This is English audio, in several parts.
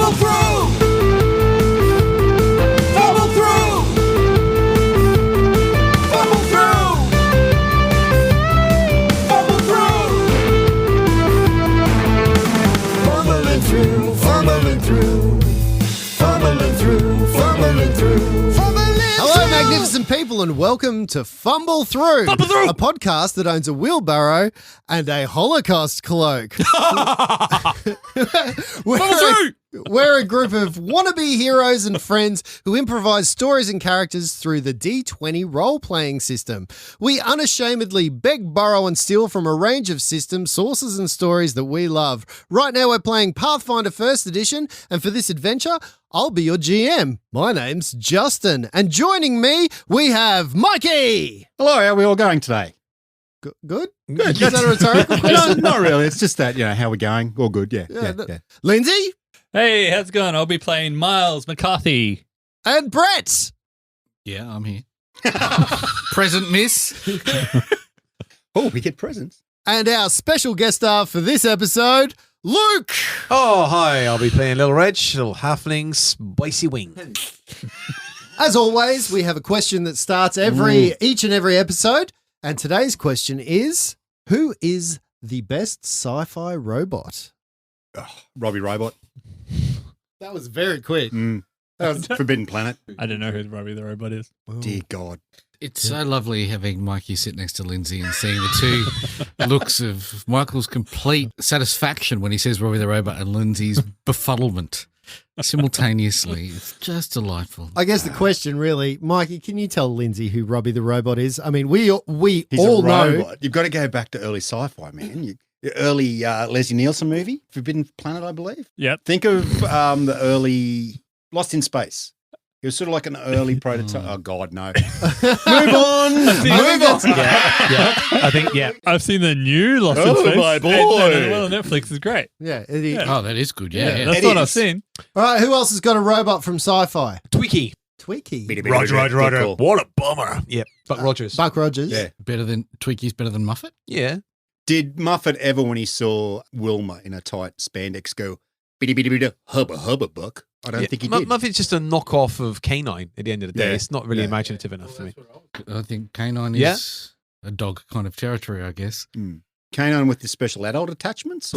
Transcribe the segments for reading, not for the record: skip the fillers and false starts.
Fumble through! Fumble through! Fumble through! Fumble through! Fumbling through, fumbling through. Fumbling through, fumbling through. Hello, magnificent people, and welcome to Fumble Through, a podcast that owns a wheelbarrow and a Holocaust cloak. We're a group of wannabe heroes and friends who improvise stories and characters through the D20 role-playing system. We unashamedly beg, borrow, and steal from a range of systems, sources, and stories that we love. Right now, we're playing Pathfinder 1st Edition, and for this adventure, I'll be your GM. My name's Justin, and joining me, we have Mikey. Hello, how are we all going today? Good? Is that a rhetorical No, question? not really. It's just that, how we're going. All good, yeah. Lindsay Hey, how's it going? I'll be playing Myles McCarthy. and Brett. Yeah, I'm here. Present, miss. Oh, we get presents. And our special guest star for this episode, Luke. Oh, hi, I'll be playing Little Reg, little halfling spicy wing. As always, we have a question that starts each and every episode. And today's question is, who is the best sci-fi robot? Robbie Robot. That was very quick. That was Forbidden Planet. I don't know who Robbie the Robot is. Dear God. It's so lovely having Mikey sit next to Lindsay and seeing the two looks of Michael's complete satisfaction when he says Robbie the Robot and Lindsay's befuddlement simultaneously. It's just delightful. I guess the question really, Mikey, can you tell Lindsay who Robbie the Robot is? I mean, we He's all a know. robot. You've got to go back to early sci-fi, man. The early Leslie Nielsen movie, Forbidden Planet, I believe. Yep. Think of the early Lost in Space. It was sort of like an early prototype. Oh, God, no. Move on. Move on. I think, I've seen the new Lost in Oh, Space. my boy. And well, Netflix is great. Yeah. Oh, that is good. Yeah. That's It what is. I've seen. All right, who else has got a robot from sci-fi? Tweaky. Tweaky. Roger. What a bummer. Yep, Buck Rogers. Buck Rogers. Yeah. Tweaky's better than Muffet? Yeah. Did Muffet ever, when he saw Wilma in a tight spandex, go, biddy, hubba, Buck? I don't think he did. Muffet's just a knockoff of Canine at the end of the day. Yeah. It's not really Yeah. imaginative enough for me. I think Canine is a dog kind of territory, I guess. Canine with the special adult attachments?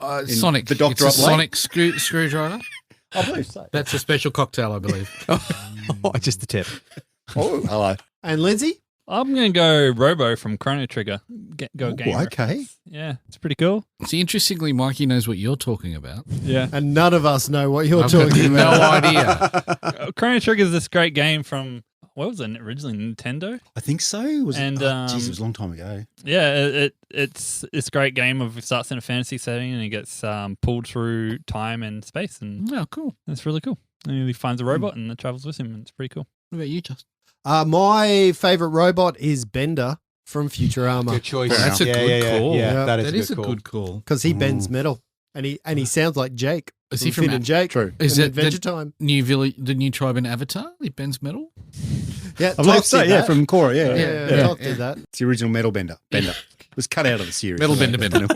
Or just Sonic. the Doctor it's a Up late? Sonic screwdriver. I believe so. That's a special cocktail, I believe. Oh, just the tip. Oh, hello. And Lindsay? I'm going to go Robo from Chrono Trigger. Go game. Okay. reference. Yeah, it's pretty cool. See, interestingly, Mikey knows what you're talking about. Yeah. And none of us know what you're I've got talking no about. idea. Chrono Trigger is this great game from, what was it, originally Nintendo? I think so. Was And, it? Jeez, it was a long time ago. Yeah, it's a great game of it starts in a fantasy setting and he gets pulled through time and space, and Oh, cool. it's really cool. And he finds a robot and it travels with him, and it's pretty cool. What about you, Justin? My favourite robot is Bender from Futurama Good choice. That's a good call. Yeah, that That is is a a good good call. because he bends metal and he sounds like Jake. Is he from Finn and Jake? True. Is in it Adventure the Time? new village, the new tribe in Avatar? He bends metal. Yeah, I believe Tox so, did yeah, that. from Korra, yeah. Yeah, Tox did that. It's the original Metal Bender. It was cut out of the series. Metal Bender.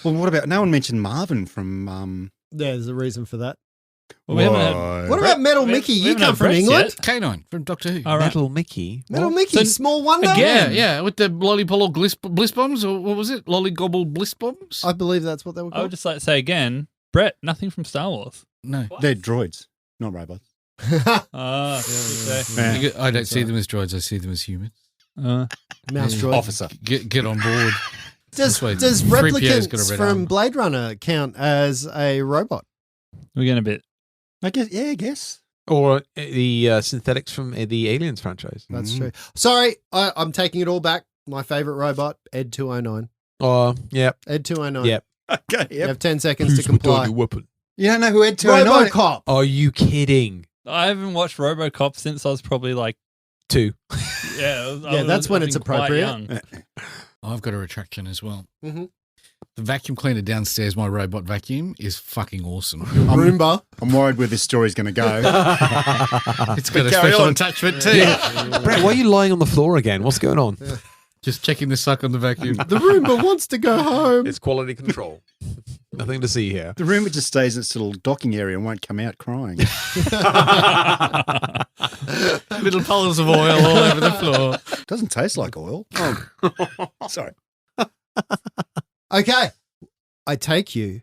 Well, what about, no one mentioned Marvin from, Yeah, there's a reason for that. Well, we haven't had Whoa. What about Metal we Mickey? You haven't come had from Brett's England. yet. Canine from Doctor Who. All right. Metal Mickey. Metal What? Mickey, So- Small Wonder. Yeah, with the lollipop bliss bombs, or what was it? Lollygobble bliss bombs? I believe that's what they were I would called. just like to say again, Brett, nothing from Star Wars. No. They're droids, not robots. Ah, Yeah. I don't see them as droids, I see them as humans. Mouse droid. Officer. Get on board. Does That's why 3PO's got a replicants red from arm. Blade Runner count as a robot? We're getting a bit. I guess. Or the synthetics from the Aliens franchise. That's true. Sorry, I'm taking it all back. My favourite robot, Ed 209. Oh, yeah. Ed 209. Yep. Okay, You yep. have 10 seconds to comply. weapon? You don't know who Ed 209 RoboCop. Are you kidding? I haven't watched RoboCop since I was probably like 2. That's when it's appropriate. Young. I've got a retraction as well. Mhm. The vacuum cleaner downstairs, my robot vacuum, is fucking awesome. Roomba. I'm worried where this story's going to go. It's got a Carry special on. attachment too. Brett, why are you lying on the floor again? What's going on? Just checking the suck on the vacuum. The Roomba wants to go home. It's quality control. Nothing to see here. The room just stays in its little docking area and won't come out crying. Little puddles of oil all over the floor. Doesn't taste like oil. Oh, sorry. Okay. I take you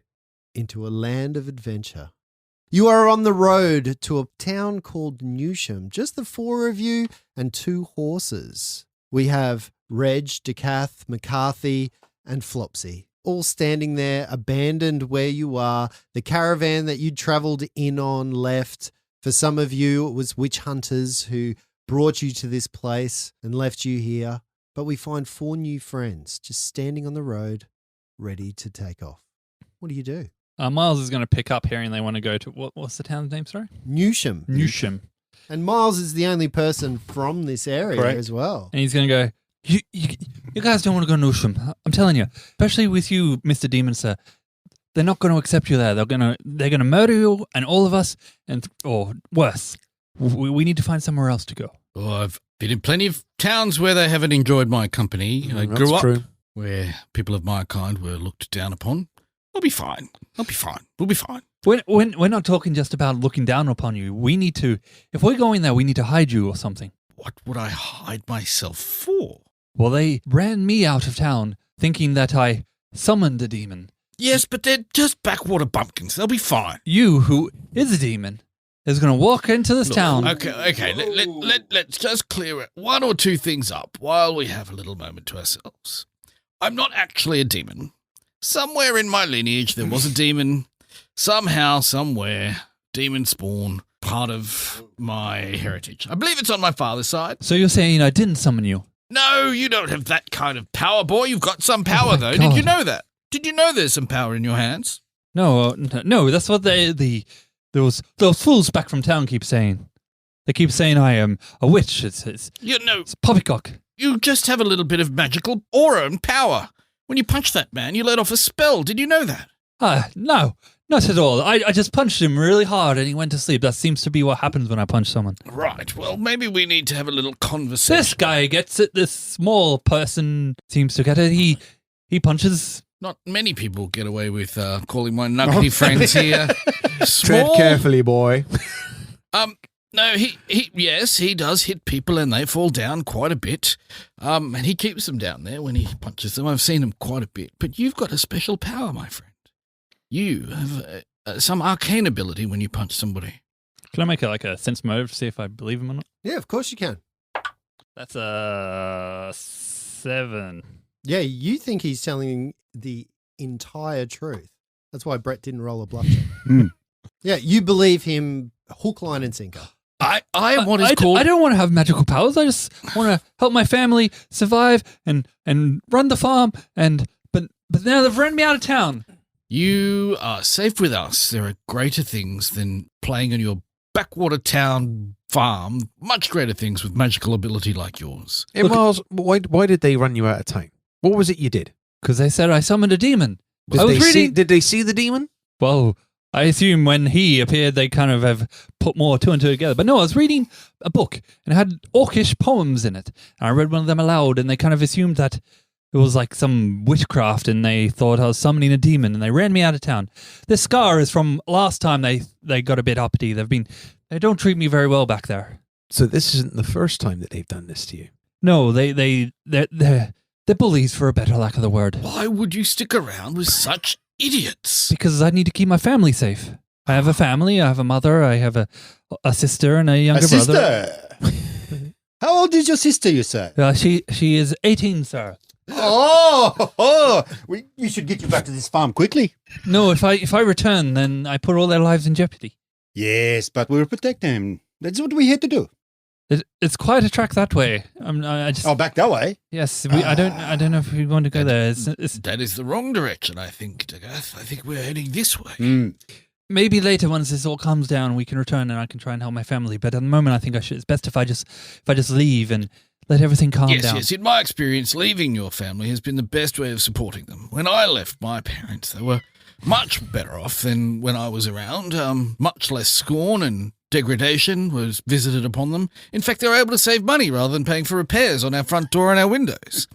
into a land of adventure. You are on the road to a town called Newsham, just the four of you and two horses. We have Reg, Dakath, McCarthy, and Flopsy, all standing there, abandoned where you are. The caravan that you travelled in on left. For some of you, it was witch hunters who brought you to this place and left you here. But we find four new friends just standing on the road, ready to take off. What do you do? Myles is going to pick up here and they want to go to, what's the town's name, sorry? Newsham. Newsham. And Myles is the only person from this area Correct. as well. And he's going to go, you guys don't want to go to Newsham. I'm telling you, especially with you, Mr. Demon Sir. They're not going to accept you there. They're going to murder you and all of us, or worse. We need to find somewhere else to go. Oh, I've been in plenty of towns where they haven't enjoyed my company. I grew That's up true. where people of my kind were looked down upon. I'll be fine. I'll be fine. We'll be fine. We're not talking just about looking down upon you. We need to, if we're going there, we need to hide you or something. What would I hide myself for? Well, they ran me out of town thinking that I summoned a demon. Yes, but they're just backwater bumpkins. They'll be fine. You, who is a demon, is going to walk into this town. Okay. Let's just clear one or two things up while we have a little moment to ourselves. I'm not actually a demon. Somewhere in my lineage there was a demon. Somehow, somewhere, demon spawn, part of my heritage. I believe it's on my father's side. So you're saying I didn't summon you? No, you don't have that kind of power, boy. You've got some power, though. God. Did you know that? Did you know there's some power in your hands? No, that's what those fools back from town keep saying. They keep saying I am a witch. It's poppycock. You just have a little bit of magical aura and power. When you punch that man, you let off a spell. Did you know that? No, not at all. I just punched him really hard and he went to sleep. That seems to be what happens when I punch someone. Right. Well, maybe we need to have a little conversation. This guy gets it. This small person seems to get it. He punches. Not many people get away with calling my nuggety friends here. Tread carefully, boy. No, he does hit people and they fall down quite a bit. And he keeps them down there when he punches them. I've seen him quite a bit. But you've got a special power, my friend. You have some arcane ability when you punch somebody. Can I make it like a sense motive to see if I believe him or not? Yeah, of course you can. That's a 7. Yeah, you think he's telling the entire truth. That's why Brett didn't roll a bluff check. Yeah, you believe him hook, line, and sinker. I am what is called... I don't want to have magical powers. I just want to help my family survive and run the farm. But now they've run me out of town. You are safe with us. There are greater things than playing in your backwater town farm. Much greater things with magical ability like yours. Hey, Myles, why did they run you out of town? What was it you did? Because they said I summoned a demon. Did they see the demon? Well, I assume when he appeared, they kind of have put more two and two together. But no, I was reading a book and it had orcish poems in it. And I read one of them aloud and they kind of assumed that it was like some witchcraft and they thought I was summoning a demon and they ran me out of town. This scar is from last time they got a bit uppity. They don't treat me very well back there. So this isn't the first time that they've done this to you? No, they're bullies, for a better lack of the word. Why would you stick around with such idiots? Because I need to keep my family safe. I have a family. I have a mother. I have a sister and a younger brother. Sister? How old is your sister, you say? She is 18, sir. We should get you back to this farm quickly. No, if I return, then I put all their lives in jeopardy. Yes, but we'll protect them. That's what we had to do. It's quite a track that way. Back that way? Yes, I don't know if we want to go there. That is the wrong direction, I think, Dakath. I think we're heading this way. Maybe later, once this all calms down, we can return and I can try and help my family. But at the moment, I think it's best if I just leave and let everything calm down. Yes. In my experience, leaving your family has been the best way of supporting them. When I left my parents, they were much better off than when I was around. Much less scorn and degradation was visited upon them. In fact, they were able to save money rather than paying for repairs on our front door and our windows.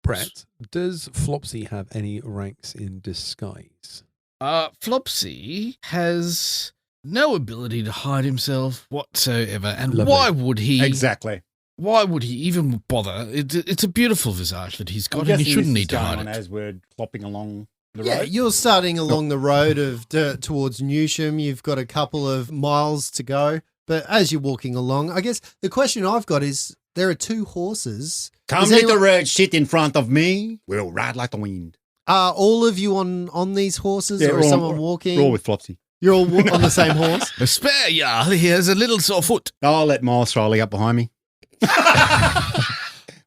Brett, does Flopsy have any ranks in disguise? Flopsy has no ability to hide himself whatsoever. And Lovely. why would he? Exactly. Why would he even bother? It's a beautiful visage that he's got, I'm and he guessing shouldn't this need is to going hide on it. as we're clopping along the Yeah, road. you're starting along the road of towards Newsham. You've got a couple of miles to go. But as you're walking along, I guess the question I've got is, there are 2 horses. Come Is little anyone- red shit in front of me. We'll ride like the wind. Are all of you on these horses, Yeah, or we're is all- someone walking? We're all with Flopsy. You're all on the same horse? A spare Jarl, he has a little sore foot. I'll let Myles Riley up behind me.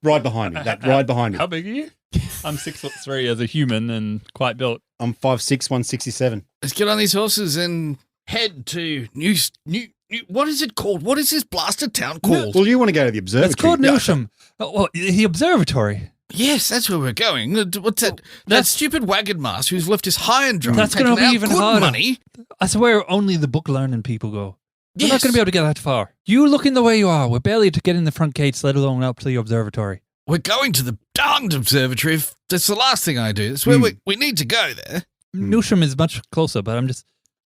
Right behind me. Right behind me. How big are you? I'm 6'3" as a human and quite built. I'm 5'6", 167. Let's get on these horses and head to New. What is it called? What is this blasted town called? Well, you want to go to the observatory. It's called Newsham. Oh, the observatory. Yes, that's where we're going. What's that? That that's- stupid wagon master who's left us high and dry. That's gonna taking be our even good harder. money. I swear only the book learning people go. We're not Yes. going to be able to get that far. You looking the way you are, we're barely to get in the front gates, let alone up to the observatory. We're going to the darned observatory. That's the last thing I do. That's where we need to go there. Newsham is much closer, but I'm just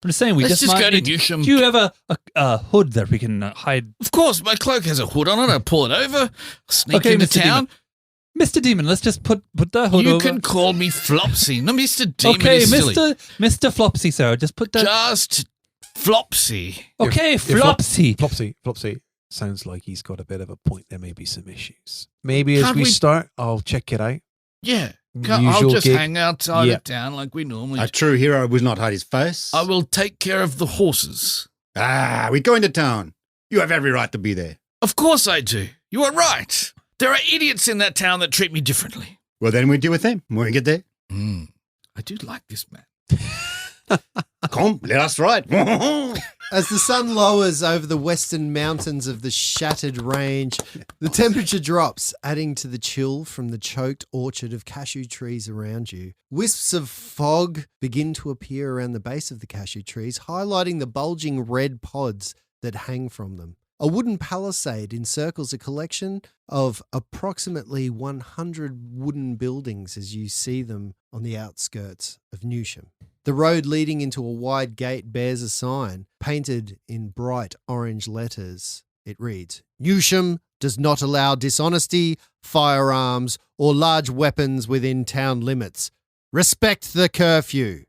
saying we Let's just might go to need- Newsham. Do you have a hood that we can hide? Of course, my cloak has a hood on it. I pull it over, sneak Okay, into Mr. town. Mr. Demon, let's just put the hood You over. can call me Flopsy. No, Mr. Demon Okay, is silly. Mr. Flopsy, sir, just put that. Just Flopsy. Okay, If Flopsy. Flopsy sounds like he's got a bit of a point. There may be some issues. Maybe as Can't we we- start, I'll check it out. Yeah. I'll Usual just gig. hang outside Yeah. of town like we normally A do. true hero will not hide his face. I will take care of the horses. We're going to town. You have every right to be there. Of course I do. You are right. There are idiots in that town that treat me differently. Well, then we deal with them when we get there. I do like this man. Come, let us ride. As the sun lowers over the western mountains of the shattered range, the temperature drops, adding to the chill from the choked orchard of cashew trees around you. Wisps of fog begin to appear around the base of the cashew trees, highlighting the bulging red pods that hang from them. A wooden palisade encircles a collection of approximately 100 wooden buildings as you see them on the outskirts of Newsham. The road leading into a wide gate bears a sign painted in bright orange letters. It reads, Newsham does not allow dishonesty, firearms, or large weapons within town limits. Respect the curfew.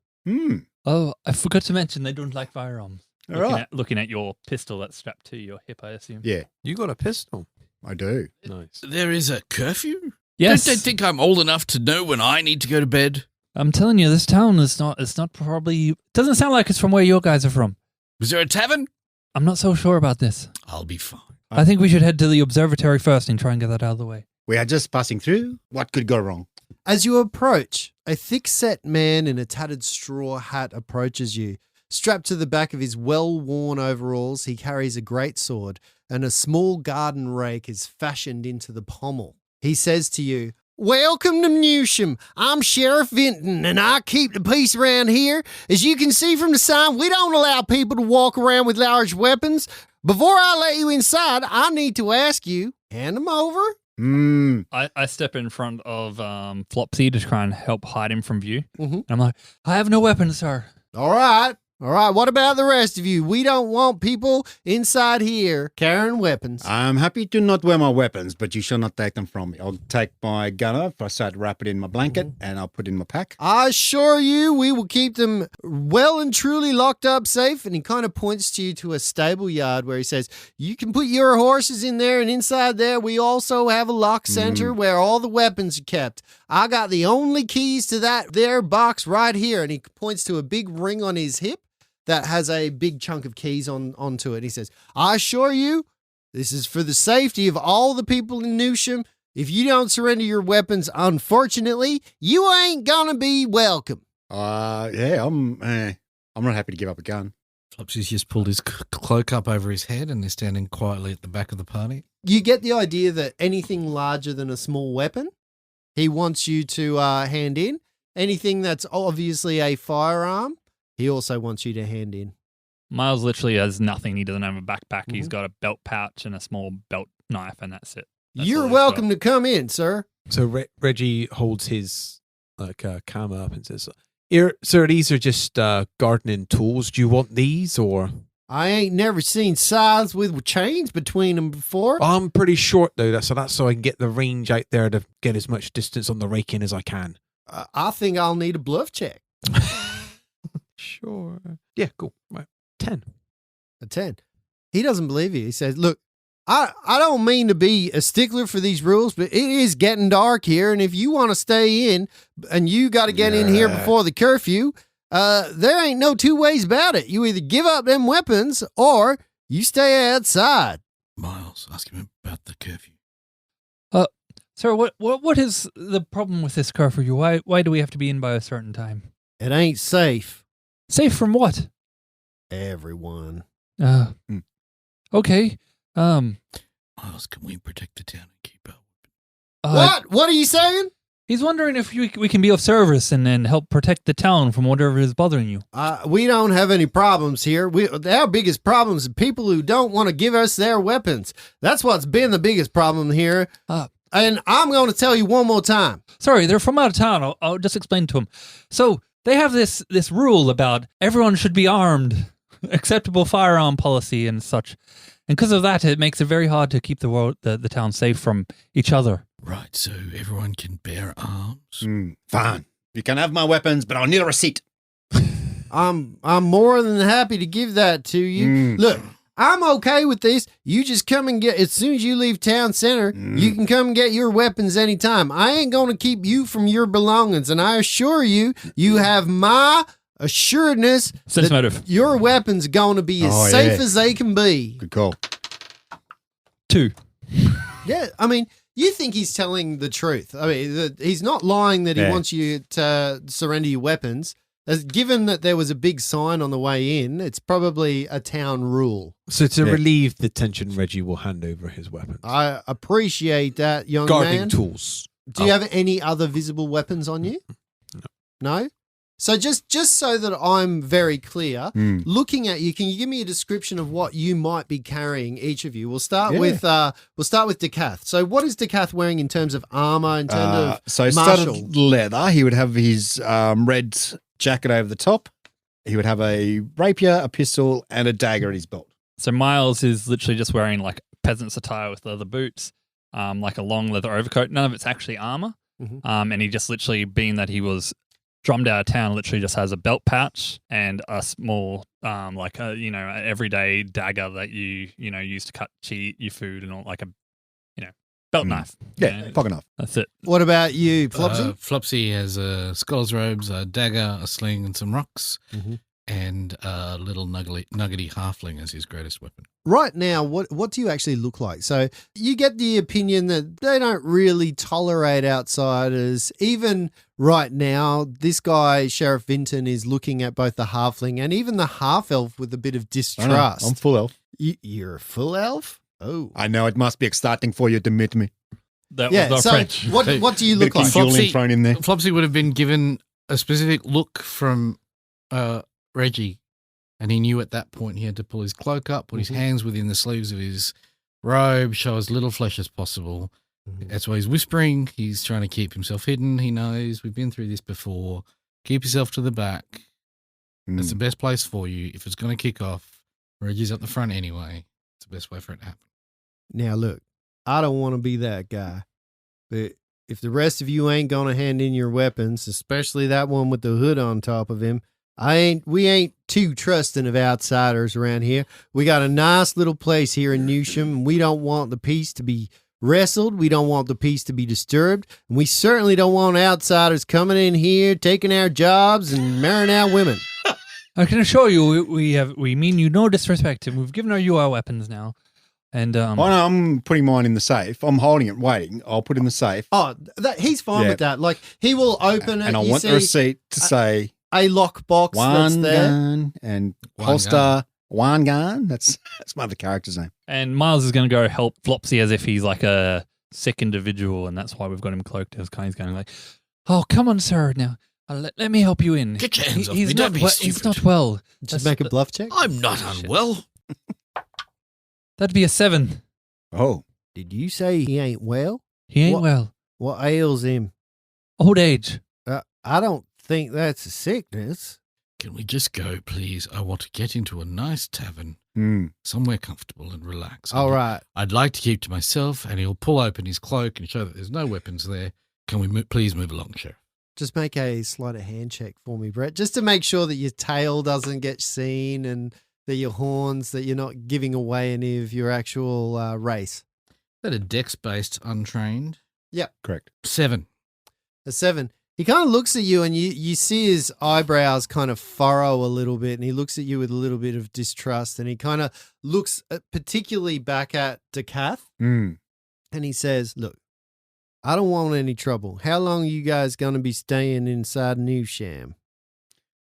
Oh, I forgot to mention they don't like firearms. All right. Looking at your pistol that's strapped to your hip, I assume. Yeah, You got a pistol. I do. Nice. There is a curfew? Yes. Don't they think I'm old enough to know when I need to go to bed? I'm telling you, this town is not. It's not probably. Doesn't sound like it's from where your guys are from. Was there a tavern? I'm not so sure about this. I'll be fine. I think we should head to the observatory first and try and get that out of the way. We are just passing through. What could go wrong? As you approach, a thick-set man in a tattered straw hat approaches you. Strapped to the back of his well-worn overalls, he carries a greatsword, and a small garden rake is fashioned into the pommel. He says to you, Welcome to Newsham. I'm Sheriff Vinton, and I keep the peace around here. As you can see from the sign, we don't allow people to walk around with large weapons. Before I let you inside, I need to ask you, hand them over? I step in front of Flopsy to try and help hide him from view. Mhm. And I'm like, I have no weapons, sir. All right. What about the rest of you? We don't want people inside here carrying weapons. I'm happy to not wear my weapons, but you shall not take them from me. I'll take my gun off, I start wrap it in my blanket, and I'll put it in my pack. I assure you we will keep them well and truly locked up safe. And he kind of points to you to a stable yard where he says, you can put your horses in there, and inside there we also have a lock center where all the weapons are kept. I got the only keys to that there box right here. And he points to a big ring on his hip that has a big chunk of keys onto it. He says, I assure you, this is for the safety of all the people in Newsham. If you don't surrender your weapons, unfortunately, you ain't gonna be welcome. Yeah, I'm not happy to give up a gun. Flopsy's just pulled his cloak up over his head and is standing quietly at the back of the party. You get the idea that anything larger than a small weapon, he wants you to hand in. Anything that's obviously a firearm, he also wants you to hand in. Myles literally has nothing. He doesn't have a backpack. He's got a belt pouch and a small belt knife, and that's it. That's all You're he's welcome got. to come in, sir. So Reggie holds his camera up and says, Here, sir, these are just gardening tools. Do you want these or? I ain't never seen scythes with chains between them before. I'm pretty short though, that's so I can get the range out there to get as much distance on the rake in as I can. I think I'll need a bluff check. Sure. Yeah, cool. Right. 10. A 10. He doesn't believe you. He says, look, I don't mean to be a stickler for these rules, but it is getting dark here, and if you want to stay in and you got to get in here before the curfew, there ain't no two ways about it. You either give up them weapons or you stay outside. Myles, ask him about the curfew. Sir, what is the problem with this curfew? Why do we have to be in by a certain time? It ain't safe. Safe from what? Everyone. Okay. Myles, can we protect the town and keep up? What? What are you saying? He's wondering if we can be of service and help protect the town from whatever is bothering you. We don't have any problems here. Our biggest problem is people who don't want to give us their weapons. That's what's been the biggest problem here. And I'm going to tell you one more time. Sorry, they're from out of town. I'll just explain to them. So they have this rule about everyone should be armed, acceptable firearm policy and such. And because of that, it makes it very hard to keep the town safe from each other. Right, so everyone can bear arms? Fine. You can have my weapons, but I'll need a receipt. I'm more than happy to give that to you. Look, I'm okay with this. You just come and get, as soon as you leave town center, you can come and get your weapons anytime. I ain't going to keep you from your belongings, and I assure you, you have my assuredness Sense that motive. your weapons going to be as safe as they can be. Good call. 2. Yeah, I mean, you think he's telling the truth. I mean, he's not lying that he wants you to surrender your weapons. Given that there was a big sign on the way in, it's probably a town rule. So to relieve the tension, Reggie will hand over his weapons. I appreciate that, young Gardening man. tools. Do you have any other visible weapons on you? No? So just so that I'm very clear, looking at you, can you give me a description of what you might be carrying, each of you? We'll start with Dakath. So what is Dakath wearing in terms of armor, in terms of so martial? studded leather. He would have his red jacket over the top. He would have a rapier, a pistol, and a dagger at his belt. So Myles is literally just wearing like peasant's attire with leather boots, like a long leather overcoat. None of it's actually armor. And he just literally, being that he was drummed out of town, literally just has a belt pouch and a small, like a, everyday dagger that you use to cut your food and all, like a, belt knife. Yeah, pocket knife. That's it. What about you, Flopsy? Flopsy has scholar's robes, a dagger, a sling, and some rocks, and a little nuggety halfling as his greatest weapon. Right now, what do you actually look like? So you get the opinion that they don't really tolerate outsiders. Even right now, this guy, Sheriff Vinton, is looking at both the halfling and even the half-elf with a bit of distrust. I'm full elf. You're a full elf? Oh. I know it must be exciting for you to meet me. That was not so French. what do you look like? Julian thrown in there. Flopsy would have been given a specific look from Reggie, and he knew at that point he had to pull his cloak up, put his hands within the sleeves of his robe, show as little flesh as possible. That's why he's whispering. He's trying to keep himself hidden. He knows we've been through this before. Keep yourself to the back. That's the best place for you. If it's going to kick off, Reggie's at the front anyway. It's the best way for it to happen. Now, look, I don't want to be that guy, but if the rest of you ain't going to hand in your weapons, especially that one with the hood on top of him, we ain't too trusting of outsiders around here. We got a nice little place here in Newsham, and we don't want the peace to be wrestled. We don't want the peace to be disturbed. And we certainly don't want outsiders coming in here, taking our jobs and marrying our women. I can assure you, we mean you no disrespect, and we've given you our weapons now. And I'm putting mine in the safe. I'm holding it, waiting. I'll put it in the safe. Oh, he's fine with that. Like, he will open it. And I want the receipt to say a lockbox that's one there. gun and holster, one gun. That's my other character's name. And Myles is going to go help Flopsy as if he's like a sick individual, and that's why we've got him cloaked. As he's going like, "Oh, come on, sir, now let me help you in. Get your hands off He's me, don't be He's stupid." not well. Just make a bluff check. I'm not unwell. That'd be a 7. Oh. Did you say he ain't well? He ain't well. What ails him? Old age. I don't think that's a sickness. Can we just go, please? I want to get into a nice tavern, somewhere comfortable and relax. All right. I'd like to keep to myself, and he'll pull open his cloak and show that there's no weapons there. Can we please move along, Sheriff? Just make a sleight of hand check for me, Brett, just to make sure that your tail doesn't get seen and that your horns, that you're not giving away any of your actual race. Is that a dex-based untrained? Yep. Correct. 7. A 7. He kind of looks at you and you see his eyebrows kind of furrow a little bit, and he looks at you with a little bit of distrust, and he kind of looks particularly back at Dakath, and he says, look, I don't want any trouble. How long are you guys going to be staying inside Newsham?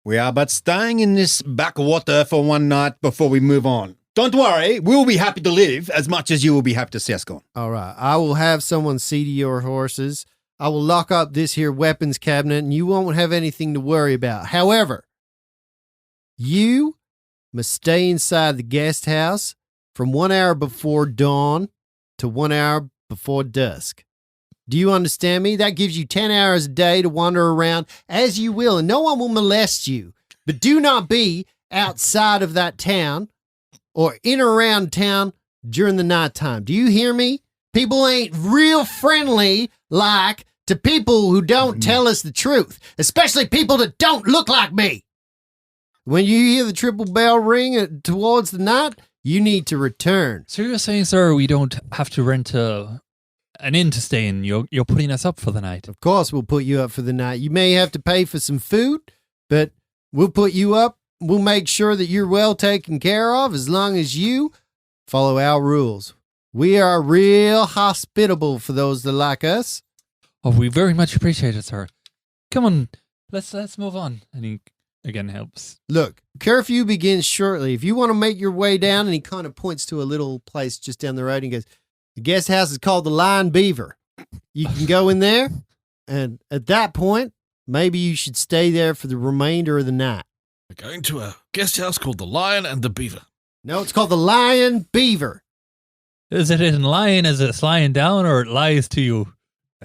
We are but staying in this backwater for one night before we move on. Don't worry, we'll be happy to live as much as you will be happy to see us gone. All right. I will have someone see to your horses. I will lock up this here weapons cabinet, and you won't have anything to worry about. However, you must stay inside the guest house from 1 hour before dawn to 1 hour before dusk. Do you understand me? That gives you 10 hours a day to wander around as you will, and no one will molest you. But do not be outside of that town or in or around town during the nighttime. Do you hear me? People ain't real friendly like to people who don't tell us the truth, especially people that don't look like me. When you hear the triple bell ring towards the night, you need to return. So you're saying, sir, we don't have to rent an inn to stay in. You're putting us up for the night. Of course, we'll put you up for the night. You may have to pay for some food, but we'll put you up. We'll make sure that you're well taken care of as long as you follow our rules. We are real hospitable for those that like us. Oh, we very much appreciate it, sir. Come on, let's move on. And he again helps. Look, curfew begins shortly. If you want to make your way down, and he kind of points to a little place just down the road and goes, the guest house is called the Lion Beaver. You can go in there, and at that point, maybe you should stay there for the remainder of the night. We're going to a guest house called the Lion and the Beaver. No, it's called the Lion Beaver. Is it in lying as it's lying down, or it lies to you?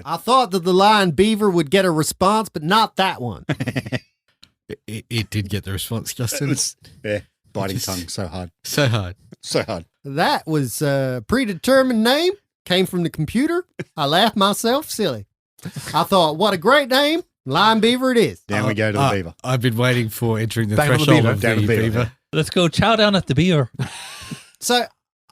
I thought that the Lion Beaver would get a response, but not that one. It did get the response, Justin. Yeah, biting tongue, so hard. So hard. So hard. That was a predetermined name. Came from the computer. I laughed myself silly. I thought, what a great name. Lion Beaver it is. Down we go to the beaver. I've been waiting for entering the Back on the threshold beaver. of Down the the beaver. beaver. Let's go chow down at the beer. So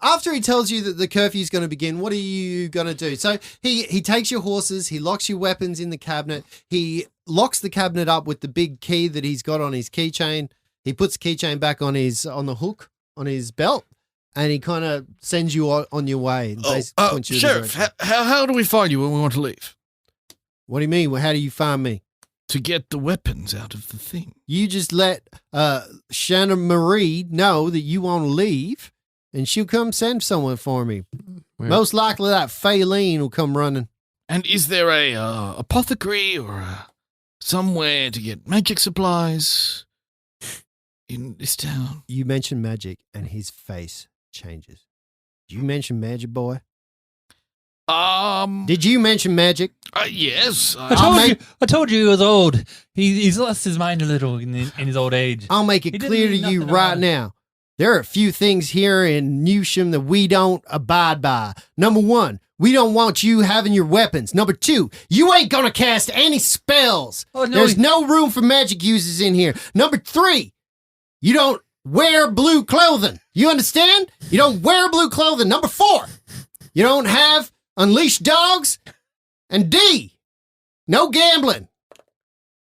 after he tells you that the curfew is going to begin, what are you going to do? So he takes your horses, he locks your weapons in the cabinet, he locks the cabinet up with the big key that he's got on his keychain. He puts the keychain back on the hook on his belt, and he kind of sends you on your way. And basically points you in the Sheriff, direction. how do we find you when we want to leave? What do you mean? Well, how do you find me? To get the weapons out of the thing. You just let Shanna Marie know that you want to leave, and she'll come send someone for me. Well- Most likely that Faylene will come running. And is there a apothecary or somewhere to get magic supplies in this town? You mention magic, and his face changes. Did you mention magic, boy? Did you mention magic? Yes. I told you he was old. He's lost his mind a little in his old age. I'll make it He didn't clear to mean you nothing right about it. now. There are a few things here in Newsham that we don't abide by. Number one, we don't want you having your weapons. Number two, you ain't gonna cast any spells. Oh, no, There's no room for magic users in here. Number three, you don't wear blue clothing. You understand? You don't wear blue clothing. Number four, you don't have unleashed dogs. And D, no gambling.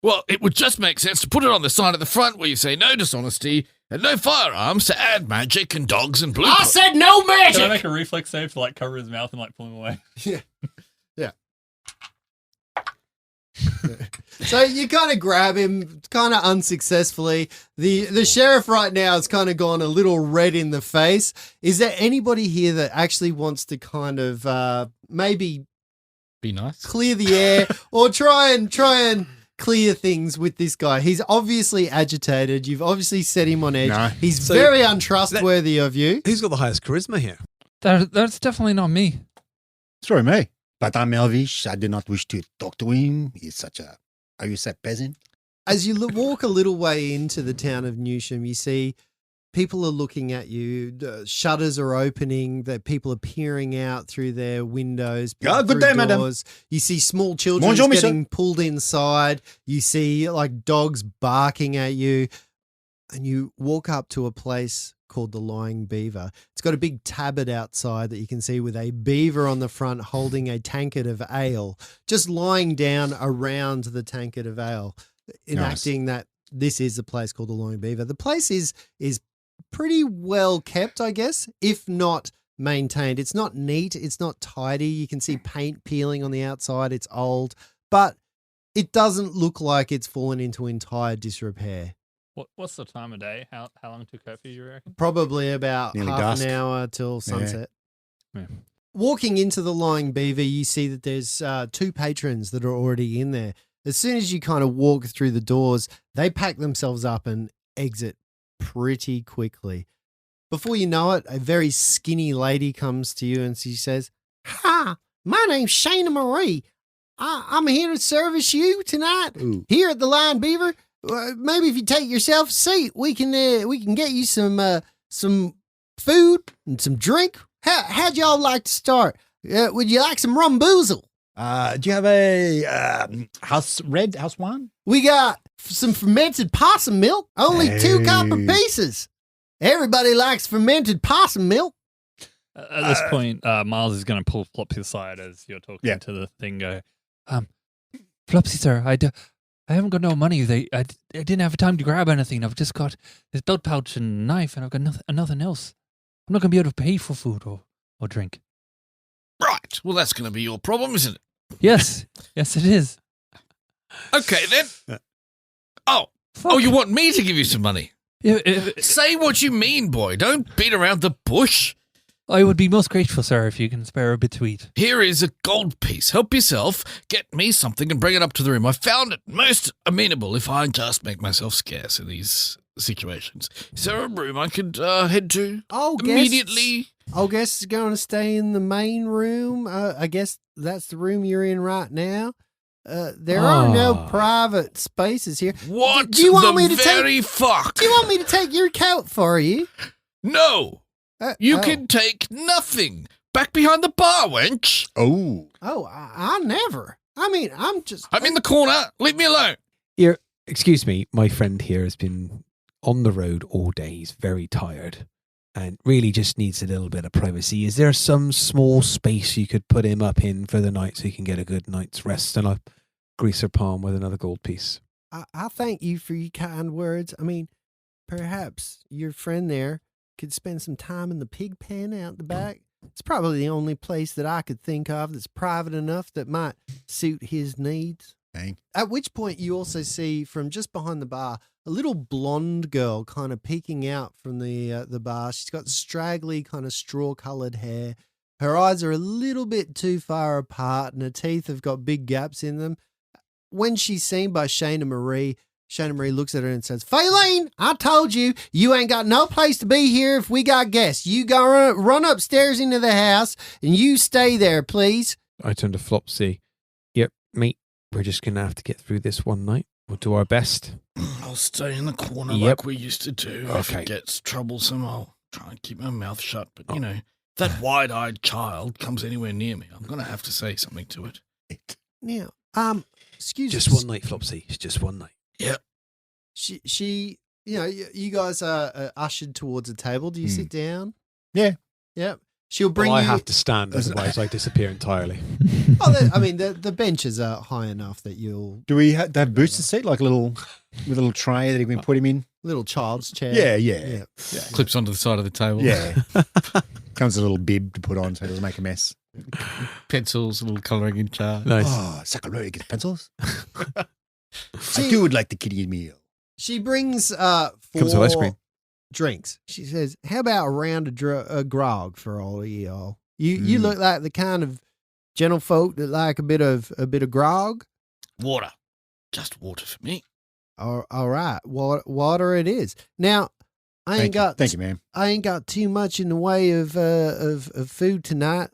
Well, it would just make sense to put it on the sign at the front where you say no dishonesty and no firearms to add magic and dogs and blue. I said no Can I magic. make a reflex save to cover his mouth and pull him away? Yeah. So you kind of grab him kind of unsuccessfully. The sheriff right now has kind of gone a little red in the face. Is there anybody here that actually wants to kind of maybe Be nice. clear the air or try and clear things with this guy? He's obviously agitated. You've obviously set him on edge. No. He's So very untrustworthy of you. Who's got the highest charisma here? That's definitely not me. Sorry, me. But I'm Elvish. I do not wish to talk to him. He's such a, how you say, peasant? As you walk a little way into the town of Newsham, you see people are looking at you. The shutters are opening. That people are peering out through their windows. Good through day, madam. doors. You see small children Bonjour, getting pulled inside. You see like dogs barking at you, and you walk up to a place called the Lying Beaver. It's got a big tabard outside that you can see with a beaver on the front holding a tankard of ale, just lying down around the tankard of ale, enacting that this is a place called the Lying Beaver. The place is pretty well kept, I guess, if not maintained. It's not neat. It's not tidy. You can see paint peeling on the outside. It's old, but it doesn't look like it's fallen into entire disrepair. What's the time of day? How long to curfew, you reckon? Probably about Nearly half dusk. an hour till sunset. Yeah. Walking into the Lying Beaver, you see that there's 2 patrons that are already in there. As soon as you kind of walk through the doors, they pack themselves up and exit pretty quickly. Before you know it, a very skinny lady comes to you and she says, "Hi, my name's Shayna Marie. I'm here to service you tonight Ooh. here at the Lying Beaver. Maybe if you take yourself a seat, we can get you some food and some drink. How'd y'all like to start? Would you like some rum boozle? Do you have a house wine? We got some fermented possum milk, only 2 copper Hey. pieces. Everybody likes fermented possum milk." At this point, Myles is going to pull Flopsy aside as you're talking to the thing. Go, Flopsy, sir, I haven't got no money. I didn't have time to grab anything. I've just got this belt pouch and knife, and I've got nothing else. I'm not going to be able to pay for food or drink. Right. Well, that's going to be your problem, isn't it? Yes, yes, it is. Okay, then. Oh, you want me to give you some money? Yeah, Say what you mean, boy. Don't beat around the bush. I would be most grateful, sir, if you can spare a bit to eat. Here is a gold piece. Help yourself. Get me something and bring it up to the room. I found it most amenable if I just make myself scarce in these situations. Is there a room I could head to immediately? Guests are going to stay in the main room. I guess that's the room you're in right now. There are no private spaces here. What Do you want me to very fuck? Do you want me to take your coat for you? No. You can take nothing. Back behind the bar, wench. Oh. I never. I mean, I'm in the corner. Leave me alone. Excuse me, my friend here has been on the road all day. He's very tired and really just needs a little bit of privacy. Is there some small space you could put him up in for the night so he can get a good night's rest? And I'll grease her palm with another gold piece. I thank you for your kind words. I mean, perhaps your friend there could spend some time in the pig pen out the back. It's probably the only place that I could think of that's private enough that might suit his needs. Dang. At which point you also see from just behind the bar a little blonde girl kind of peeking out from the bar. She's got straggly kind of straw-colored hair. Her eyes are a little bit too far apart and her teeth have got big gaps in them. When she's seen by Shayna Marie looks at her and says, "Faylene, I told you, you ain't got no place to be here if we got guests. You gotta run upstairs into the house and you stay there, please." I turn to Flopsy. Yep, mate, we're just going to have to get through this one night. We'll do our best. I'll stay in the corner Yep. like we used to do. If Okay. it gets troublesome, I'll try and keep my mouth shut. But, you know, if that wide-eyed child comes anywhere near me, I'm going to have to say something to it. Now, excuse me. Just one night, Flopsy. It's just one night. Yeah. She, you guys are ushered towards a table. Do you sit down? Yeah. Yep. She'll bring I you. have to stand, otherwise I disappear entirely. The benches are high enough that you'll Do we have that booster seat, like with a little tray that you can put him in? little child's chair. Yeah. Clips onto the side of the table. Yeah. Comes with a little bib to put on so it doesn't make a mess. Pencils, a little colouring in jar. Nice. Oh, Sacramento gets pencils. I do would like the kiddie meal. She brings Comes with ice 4 cream. drinks. She says, "How about a round of grog for all of y'all? You look like the kind of gentlefolk that like a bit of grog." Water. Just water for me. All right, water it is. Now, Thank you, ma'am. I ain't got too much in the way of food tonight.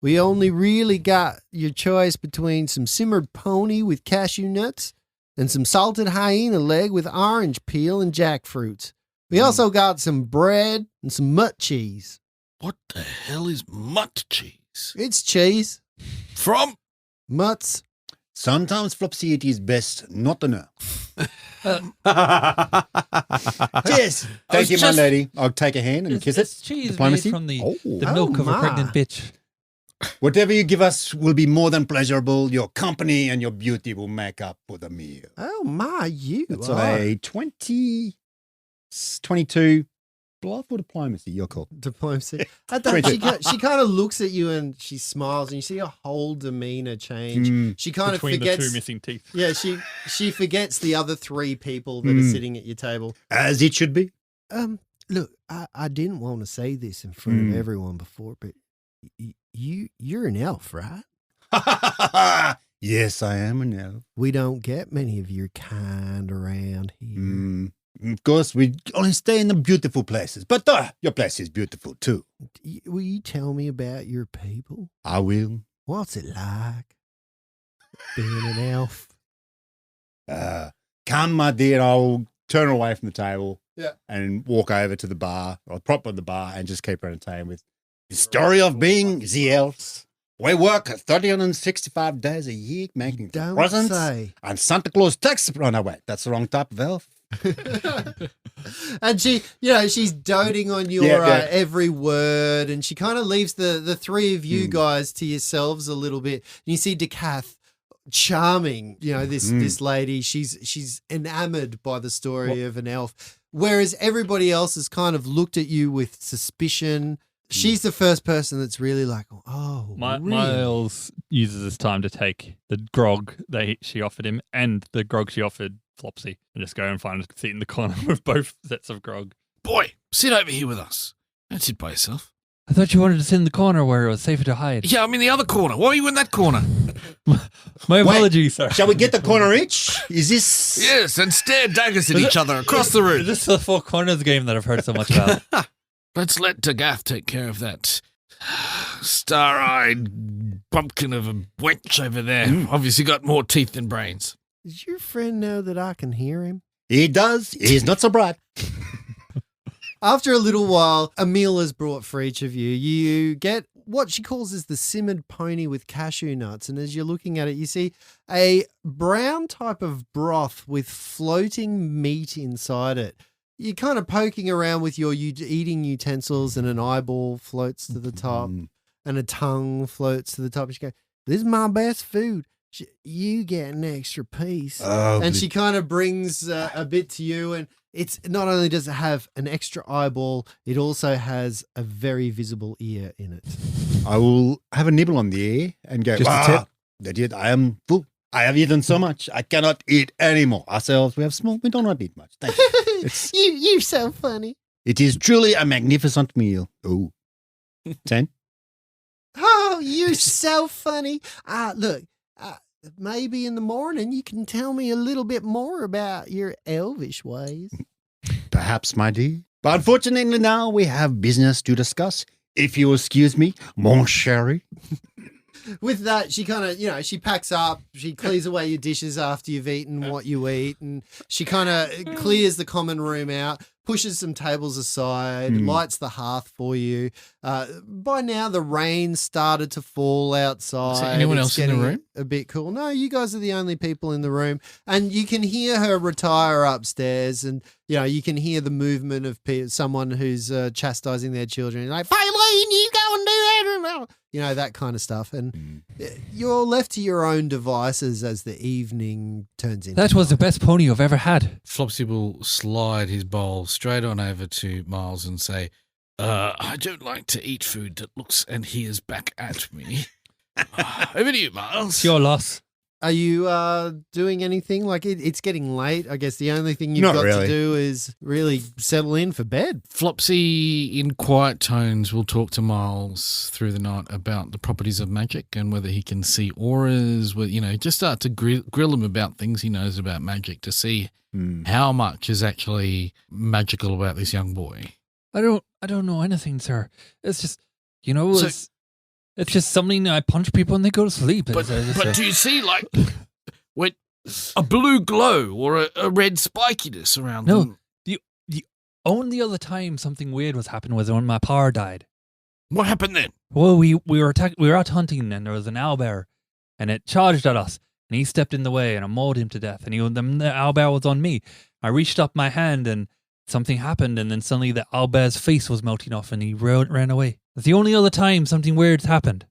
We only really got your choice between some simmered pony with cashew nuts and some salted hyena leg with orange peel and jackfruit. We also got some bread and some mutt cheese. What the hell is mutt cheese? It's cheese. From? Mutts. Sometimes, Flopsy, it is best not to know. Yes. Thank you, my just- lady. I'll take a hand and kiss It's it. cheese Diplomacy. made from the Oh. milk of a my. pregnant bitch. Whatever you give us will be more than pleasurable. Your company and your beauty will make up for the meal. Oh, my, you That's are. a 22 bluff or diplomacy, you're called. Diplomacy. I thought she kind of looks at you and she smiles, and you see her whole demeanor change. Mm. She kind Between of the forgets. two missing teeth. Yeah, she forgets the other three people that are sitting at your table. As it should be. Look, I didn't want to say this in front of everyone before, but you're an elf, right? Yes, I am an elf. We don't get many of your kind around here. Of course, we only stay in the beautiful places, but your place is beautiful too. Will you tell me about your people? I will. What's it like being an elf? Come, my dear, I'll turn away from the table Yeah. and walk over to the bar, or prop on the bar, and just keep entertaining with the story of being the elves. We work 365 days a year making Don't presents, say. and Santa Claus takes. Oh, no, wait, that's the wrong type of elf. And she, she's doting on your every word, and she kind of leaves the three of you guys to yourselves a little bit. And you see Dakath, charming, this lady. She's enamored by the story of an elf, whereas everybody else has kind of looked at you with suspicion. She's the first person that's really like, oh, really? Myles uses this time to take the grog that she offered him and the grog she offered Flopsy and just go and find a seat in the corner with both sets of grog. Boy, sit over here with us. Don't sit by yourself. I thought you wanted to sit in the corner where it was safer to hide. Yeah, I'm in the other corner. Why are you in that corner? My apologies, sir. Shall we get the corner each? Is this... Yes, and stare daggers at each other across the room. Is this the Four Corners game that I've heard so much about? Let's let Dakath take care of that star-eyed bumpkin of a wench over there. Obviously got more teeth than brains. Does your friend know that I can hear him? He does. He's not so bright. After a little while, a meal is brought for each of you. You get what she calls is the simmered pony with cashew nuts. And as you're looking at it, you see a brown type of broth with floating meat inside it. You're kind of poking around with your eating utensils, and an eyeball floats to the top and a tongue floats to the top. And she goes, "This is my best food. You get an extra piece." And she kind of brings a bit to you, and it's not only does it have an extra eyeball, it also has a very visible ear in it. I will have a nibble on the ear and go, Just a tip. That it, I am full. I have eaten so much. I cannot eat anymore. Ourselves, we have small. We don't want to eat much. Thank you. You're so funny. It is truly a magnificent meal. Oh, 10. Oh, you're so funny. Look, maybe in the morning you can tell me a little bit more about your elvish ways. Perhaps, my dear. But unfortunately now we have business to discuss. If you excuse me, mon chéri. With that, she kind of, she packs up, she clears away your dishes after you've eaten what you eat, and she kind of clears the common room out, pushes some tables aside, lights the hearth for you. By now, the rain started to fall outside. Is there anyone else in the getting room? A bit cool. No, you guys are the only people in the room, and you can hear her retire upstairs, and you can hear the movement of someone who's chastising their children, like, "Faylene, you go and do that," that kind of stuff. And you're left to your own devices as the evening turns into. That was the best pony I've ever had. Flopsy will slide his bowl straight on over to Myles and say, I don't like to eat food that looks and hears back at me. Over to you, Myles. It's your loss. Are you doing anything? Like it's getting late. I guess the only thing you've Not got to really. do is really settle in for bed. Flopsy, in quiet tones, will talk to Myles through the night about the properties of magic and whether he can see auras. Just start to grill him about things he knows about magic to see how much is actually magical about this young boy. I don't know anything, sir. It's just, it's just something I punch people and they go to sleep. But do you see, like, a blue glow or a red spikiness around No. them. The only other time something weird was happening was when my power died. What happened then? Well, we were out hunting and there was an owlbear, and it charged at us, and he stepped in the way, and I mauled him to death. And the owlbear was on me. I reached up my hand, and something happened, and then suddenly the owlbear's face was melting off, and he ran away. That's the only other time something weird happened.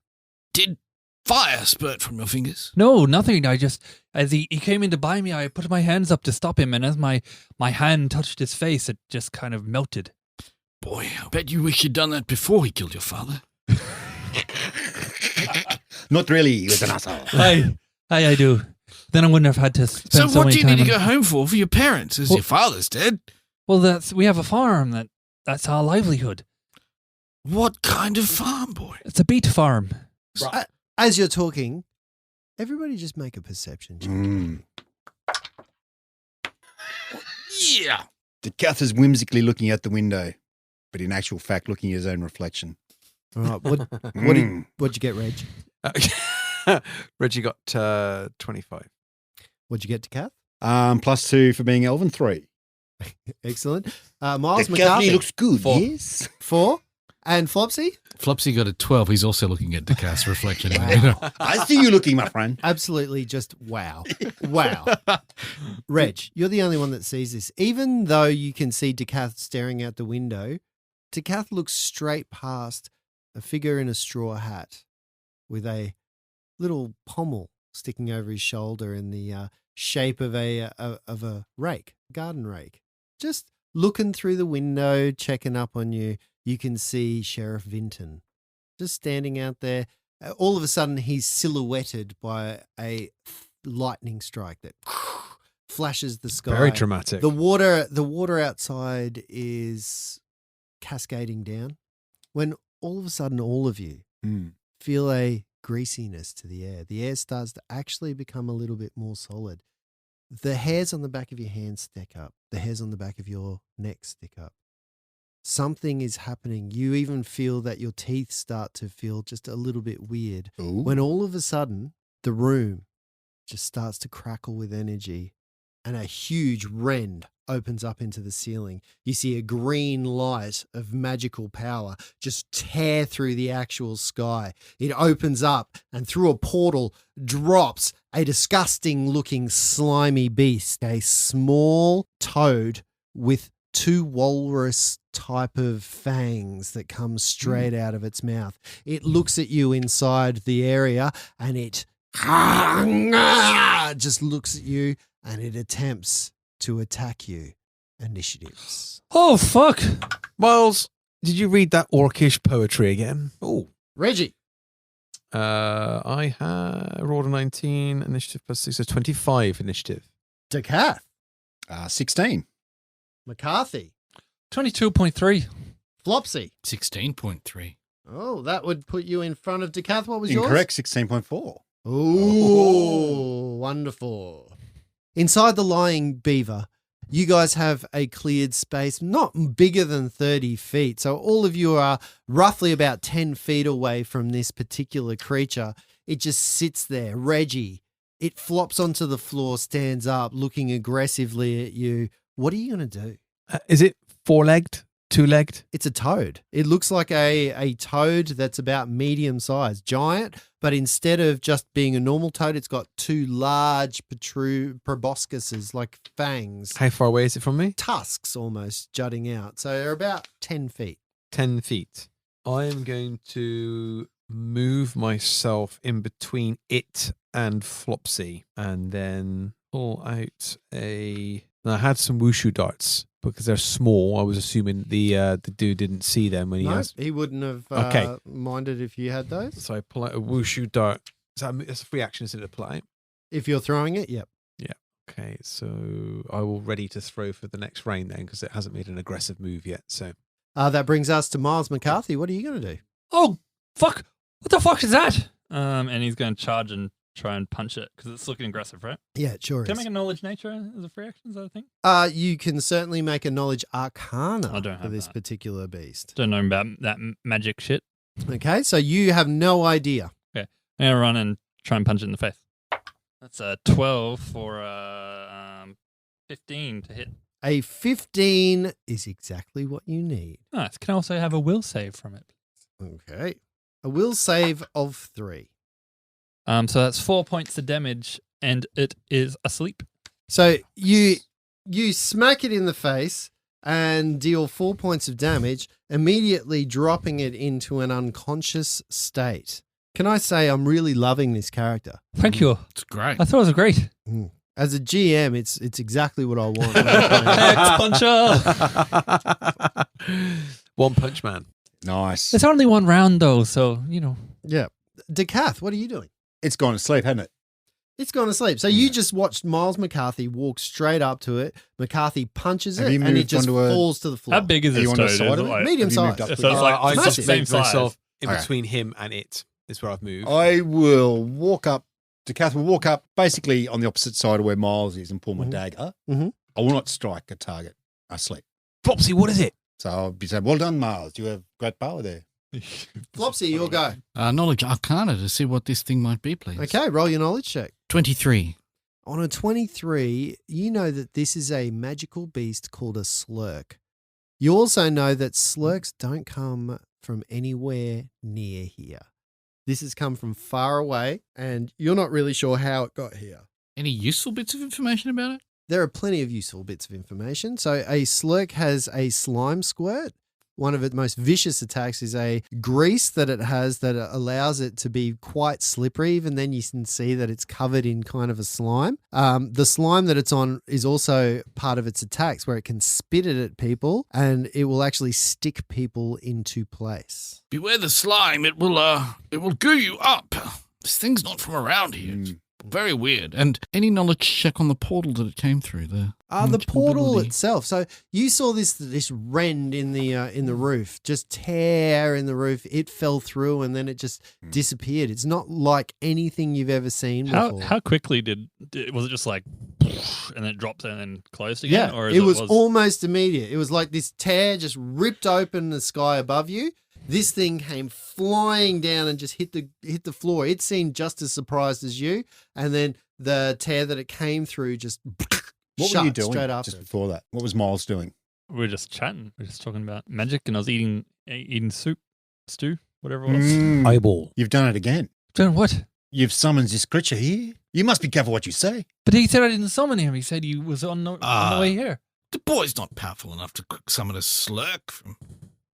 Did fire spurt from your fingers? No, nothing. As he came in to buy me, I put my hands up to stop him, and as my hand touched his face, it just kind of melted. Boy, I bet you wish you'd done that before he killed your father. Not really. He was an asshole. I do. Then I wouldn't have had to spend So so what many do you need time to on- go home for your parents, as Well- your father's dead? Well, we have a farm. That's our livelihood. What kind of farm, boy? It's a beet farm. As you're talking, everybody just make a perception check. Yeah. Dakath is whimsically looking out the window, but in actual fact looking at his own reflection. All right. What'd you get, Reg? Reggie got 25. What'd you get, Dakath? +2 for being elven, 3. Excellent. Miles Dakath McCarthy, looks good, 4. yes? 4. And Flopsy? Flopsy got a 12. He's also looking at Dakath's reflection. I see you looking, my friend. Absolutely just wow. Wow. Reg, you're the only one that sees this. Even though you can see Dakath staring out the window, Dakath looks straight past a figure in a straw hat with a little pommel sticking over his shoulder in the shape of a rake, garden rake. Just looking through the window, checking up on you. You can see Sheriff Vinton just standing out there. All of a sudden, he's silhouetted by a lightning strike that flashes the sky. Very dramatic. The water outside is cascading down. When all of a sudden, all of you feel a greasiness to the air. The air starts to actually become a little bit more solid. The hairs on the back of your hands stick up. The hairs on the back of your neck stick up. Something is happening. You even feel that your teeth start to feel just a little bit weird. Ooh. When all of a sudden, the room just starts to crackle with energy and a huge rend opens up into the ceiling. You see a green light of magical power just tear through the actual sky. It opens up and through a portal drops a disgusting looking slimy beast, a small toad with 2 walrus type of fangs that come straight out of its mouth. It looks at you inside the area and it just looks at you and it attempts to attack you. Initiatives. Oh, fuck. Myles, did you read that orcish poetry again? Oh, Reggie. I rolled a 19, initiative +6, so 25 initiative. Dakath. 16. McCarthy. 22.3. Flopsy. 16.3. Oh, that would put you in front of Dakath. What was yours? Incorrect, 16.4. Ooh, wonderful. Inside the lying beaver, you guys have a cleared space not bigger than 30 feet. So all of you are roughly about 10 feet away from this particular creature. It just sits there. Reggie, it flops onto the floor, stands up, looking aggressively at you. What are you going to do? Is it 4-legged, 2-legged? It's a toad. It looks like a toad that's about medium size, giant, but instead of just being a normal toad, it's got 2 large proboscises, like fangs, How far away is it from me? tusks almost jutting out. So they're about 10 feet. 10 feet. I am going to move myself in between it and Flopsy and then pull out a... And I had some wushu darts because they're small. I was assuming the dude didn't see them when he No, has... he wouldn't have Okay. minded if you had those. So I pull out a wushu dart. It's a free action, isn't it, to pull it out? If you're throwing it, yep. Okay, so I will ready to throw for the next round then because it hasn't made an aggressive move yet. So That brings us to Myles McCarthy. What are you going to do? Oh, fuck. What the fuck is that? And he's going to charge and try and punch it because it's looking aggressive, right? Yeah, it sure Can I is. make a knowledge nature as a free action? Is that a thing? You can certainly make a knowledge arcana I don't for have this that. particular beast. Don't know about that magic shit. Okay, so you have no idea. I'm going to run and try and punch it in the face. That's a 12 for 15 to hit. A 15 is exactly what you need. Nice. Can I also have a will save from it? Okay. A will save of 3. So that's 4 points of damage, and it is asleep. So you smack it in the face and deal 4 points of damage, immediately dropping it into an unconscious state. Can I say I'm really loving this character? Thank you. It's great. I thought it was great. As a GM, it's exactly what I want. X-Puncher! One Punch Man. Nice. It's only one round, though, so, Yeah. Dakath, what are you doing? It's gone to sleep, hasn't it? It's gone to sleep. So you just watched Myles McCarthy walk straight up to it. McCarthy punches Have it, you and it moved just onto a- falls to the floor. How big is Are this you on the toad? side Is of it it? like- Medium Have you moved size. up So it's like I just massive. moved same myself size. in Okay. between him and it. Is where I've moved. I will walk up. Dakath will walk up basically on the opposite side of where Myles is and pull my dagger. Mhm. I will not strike a target. I sleep. Flopsy, what is it? So I'll be saying, well done, Myles. You have great power there. Flopsy, you'll go. Knowledge Arcana to see what this thing might be, please. Okay, roll your knowledge check. 23. On a 23, you know that this is a magical beast called a slurk. You also know that slurks don't come from anywhere near here. This has come from far away, and you're not really sure how it got here. Any useful bits of information about it? There are plenty of useful bits of information. So a slurk has a slime squirt. One of its most vicious attacks is a grease that it has that allows it to be quite slippery. Even then you can see that it's covered in kind of a slime. The slime that it's on is also part of its attacks where it can spit it at people and it will actually stick people into place. Beware the slime. It will goo you up. This thing's not from around here. It's very weird. And any knowledge check on the portal that it came through? The portal ability? itself. So you saw this rend in the roof, just tear in the roof. It fell through and then it just disappeared. It's not like anything you've ever seen before. How quickly was it just like, and then it dropped and then closed again? Yeah, Or it was almost immediate. It was like this tear just ripped open the sky above you. This thing came flying down and just hit the floor. It seemed just as surprised as you, and then the tear that it came through just What shut were you doing straight after. just before that? What was Myles doing? We were just chatting. We were just talking about magic, and I was eating soup, stew, whatever it was. Eyeball. You've done it again. Doing what? You've summoned this creature here. You must be careful what you say. But he said I didn't summon him. He said he was on the way here. The boy's not powerful enough to summon a slurk from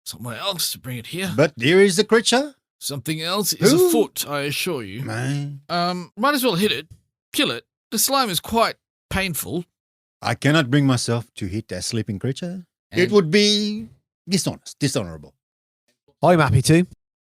somewhere else to bring it here. But here is the creature. Something else is Who? afoot, I assure you. Man, Might as well hit it. Kill it. The slime is quite painful. I cannot bring myself to hit a sleeping creature. It And- would be dishonorable. I'm happy to.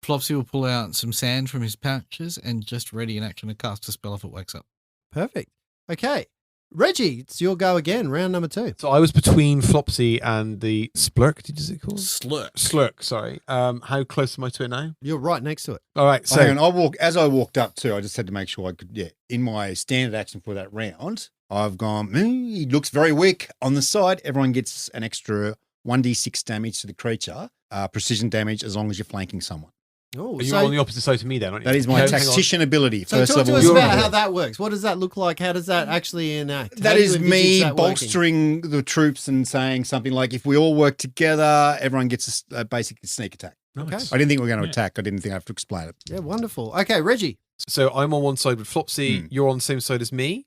Flopsy will pull out some sand from his pouches and just ready in action to cast a spell if it wakes up. Perfect. Okay. Reggie, it's your go again, round number 2. So I was between Flopsy and the Splurk. Did you say it called? Slurk. Slurk, sorry. How close am I to it now? You're right next to it. All right, So so hang on, as I walked up too, I just had to make sure I could, in my standard action for that round, I've gone, he looks very weak on the side. Everyone gets an extra 1d6 damage to the creature, precision damage as long as you're flanking someone. Oh, you're on the opposite side to me then, aren't you? That is my Okay, hang on. tactician ability. So First talk to level. us You're about right. how that works. What does that look like? How does that actually enact? How That do you is envisage me that working? bolstering the troops and saying something like, if we all work together, everyone gets a basic sneak attack. Okay. I didn't think we were going to Yeah. attack. I didn't think I have to explain it. Yeah, wonderful. Okay, Reggie. So I'm on one side with Flopsy. You're on the same side as me,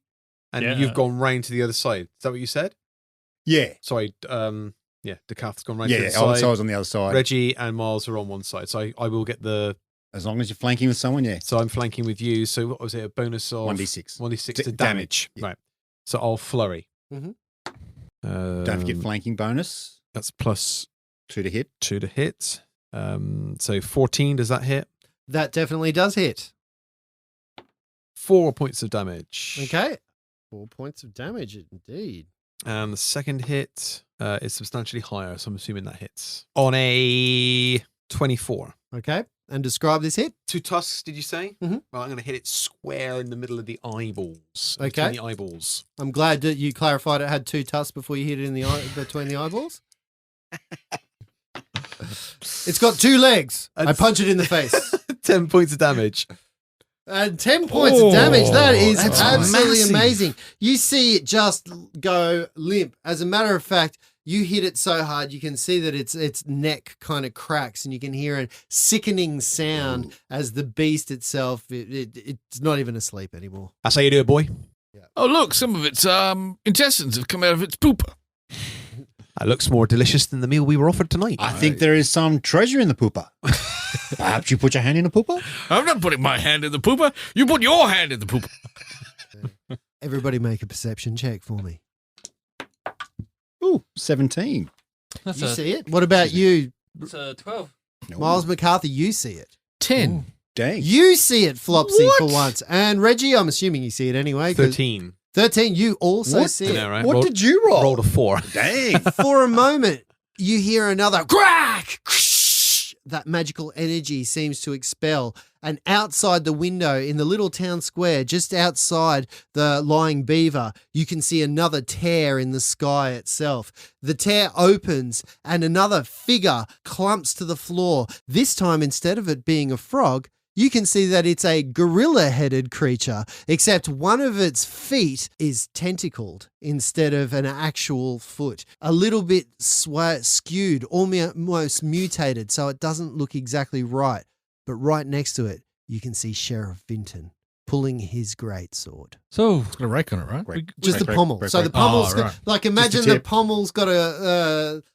and Yeah. you've gone round to the other side. Is that what you said? Yeah. Sorry. Dakath's gone round Yeah. to yeah. the So side. I was on the other side. Reggie and Myles are on one side. So I will get the. As long as you're flanking with someone, yeah. So I'm flanking with you. So what was it? A bonus of 1d6. 1d6 D- to damage. damage. Yeah. Right. So I'll flurry. Mhm. Don't forget flanking bonus. That's plus 2 to hit. 2 to hit. So 14. Does that hit? That definitely does hit. 4 points of damage. Okay. 4 points of damage, indeed. And the second hit is substantially higher, so I'm assuming that hits. On a 24. Okay. And describe this hit. 2 tusks, did you say? Mhm. Well, I'm going to hit it square in the middle of the eyeballs. Okay. Between the eyeballs. I'm glad that you clarified it had 2 tusks before you hit it in the eye, between the eyeballs. It's got 2 legs. I punch it in the face. 10 points of damage. And 10 points of damage. That is that's absolutely massive. amazing. You see it just go limp. As a matter of fact, you hit it so hard, you can see that its neck kind of cracks, and you can hear a sickening sound as the beast itself, it's not even asleep anymore. That's how you do it, boy. Oh, look, some of its intestines have come out of its pooper. That looks more delicious than the meal we were offered tonight. I think there is some treasure in the pooper. Perhaps you put your hand in the pooper? I'm not putting my hand in the pooper. You put your hand in the pooper. Everybody make a perception check for me. Ooh, 17. That's You a, see it? What about you, it's a 12. No. Miles McCarthy? You see it. 10. Dang. You see it, Flopsy, What? for once. And Reggie, I'm assuming you see it anyway. 'cause 13. 13, you also What see I it. know, right? What Rolled- did you roll? Rolled a 4. Dang. For a moment, you hear another crack. That magical energy seems to expel. And outside the window in the little town square, just outside the lying beaver, you can see another tear in the sky itself. The tear opens and another figure clumps to the floor. This time, instead of it being a frog, you can see that it's a gorilla-headed creature, except one of its feet is tentacled instead of an actual foot. A little bit skewed, almost mutated, so it doesn't look exactly right. But right next to it, you can see Sheriff Vinton pulling his greatsword. So, It's got a rake on it, right? Great. Just the Great, pommel. great, So great. the pommel's Oh, got, right. like, imagine Just a the tip. pommel's got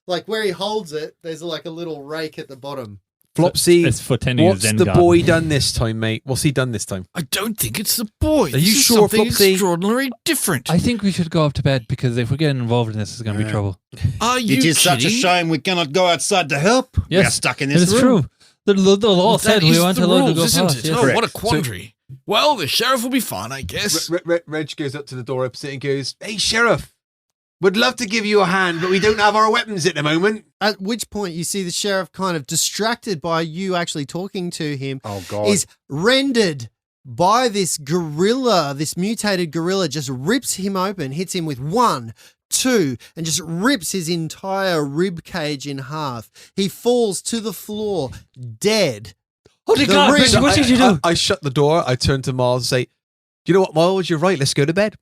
like where he holds it, there's like a little rake at the bottom. Flopsy, it's for 10 years. what's the boy done this time, mate? What's he done this time? I don't think it's the boy. Are you This is sure, something Flopsy? extraordinarily different. I think we should go up to bed because if we're getting involved in this, it's going to be Yeah. trouble. Are you It is such a kidding? shame we cannot go outside to help. We are Yes, stuck in It this is room. true. The law Well, said that we is weren't the allowed to go rules, isn't past. it? Yes. Oh, what a Correct. quandary. Well, the sheriff will be fine, I guess. Reg goes up to the door opposite and goes, "Hey, Sheriff, would love to give you a hand, but we don't have our weapons at the moment." At which point you see the sheriff kind of distracted by you actually talking to him, Oh, God. is rendered by this gorilla, this mutated gorilla just rips him open, hits him with 1, 2, and just rips his entire rib cage in half. He falls to the floor, dead. Oh, dear The God, ring- Richard, what did you do? I shut the door. I turn to Miles and say, "You know what, Miles? You're right. Let's go to bed."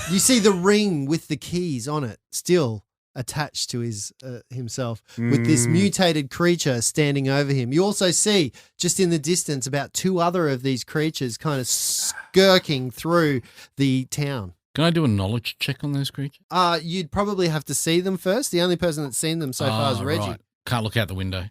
You see the ring with the keys on it still attached to his himself with this mutated creature standing over him. You also see just in the distance about 2 other of these creatures kind of skirking through the town. Can I do a knowledge check on those creatures? You'd probably have to see them first. The only person that's seen them so far is Oh, Reggie. right. Can't look out the window.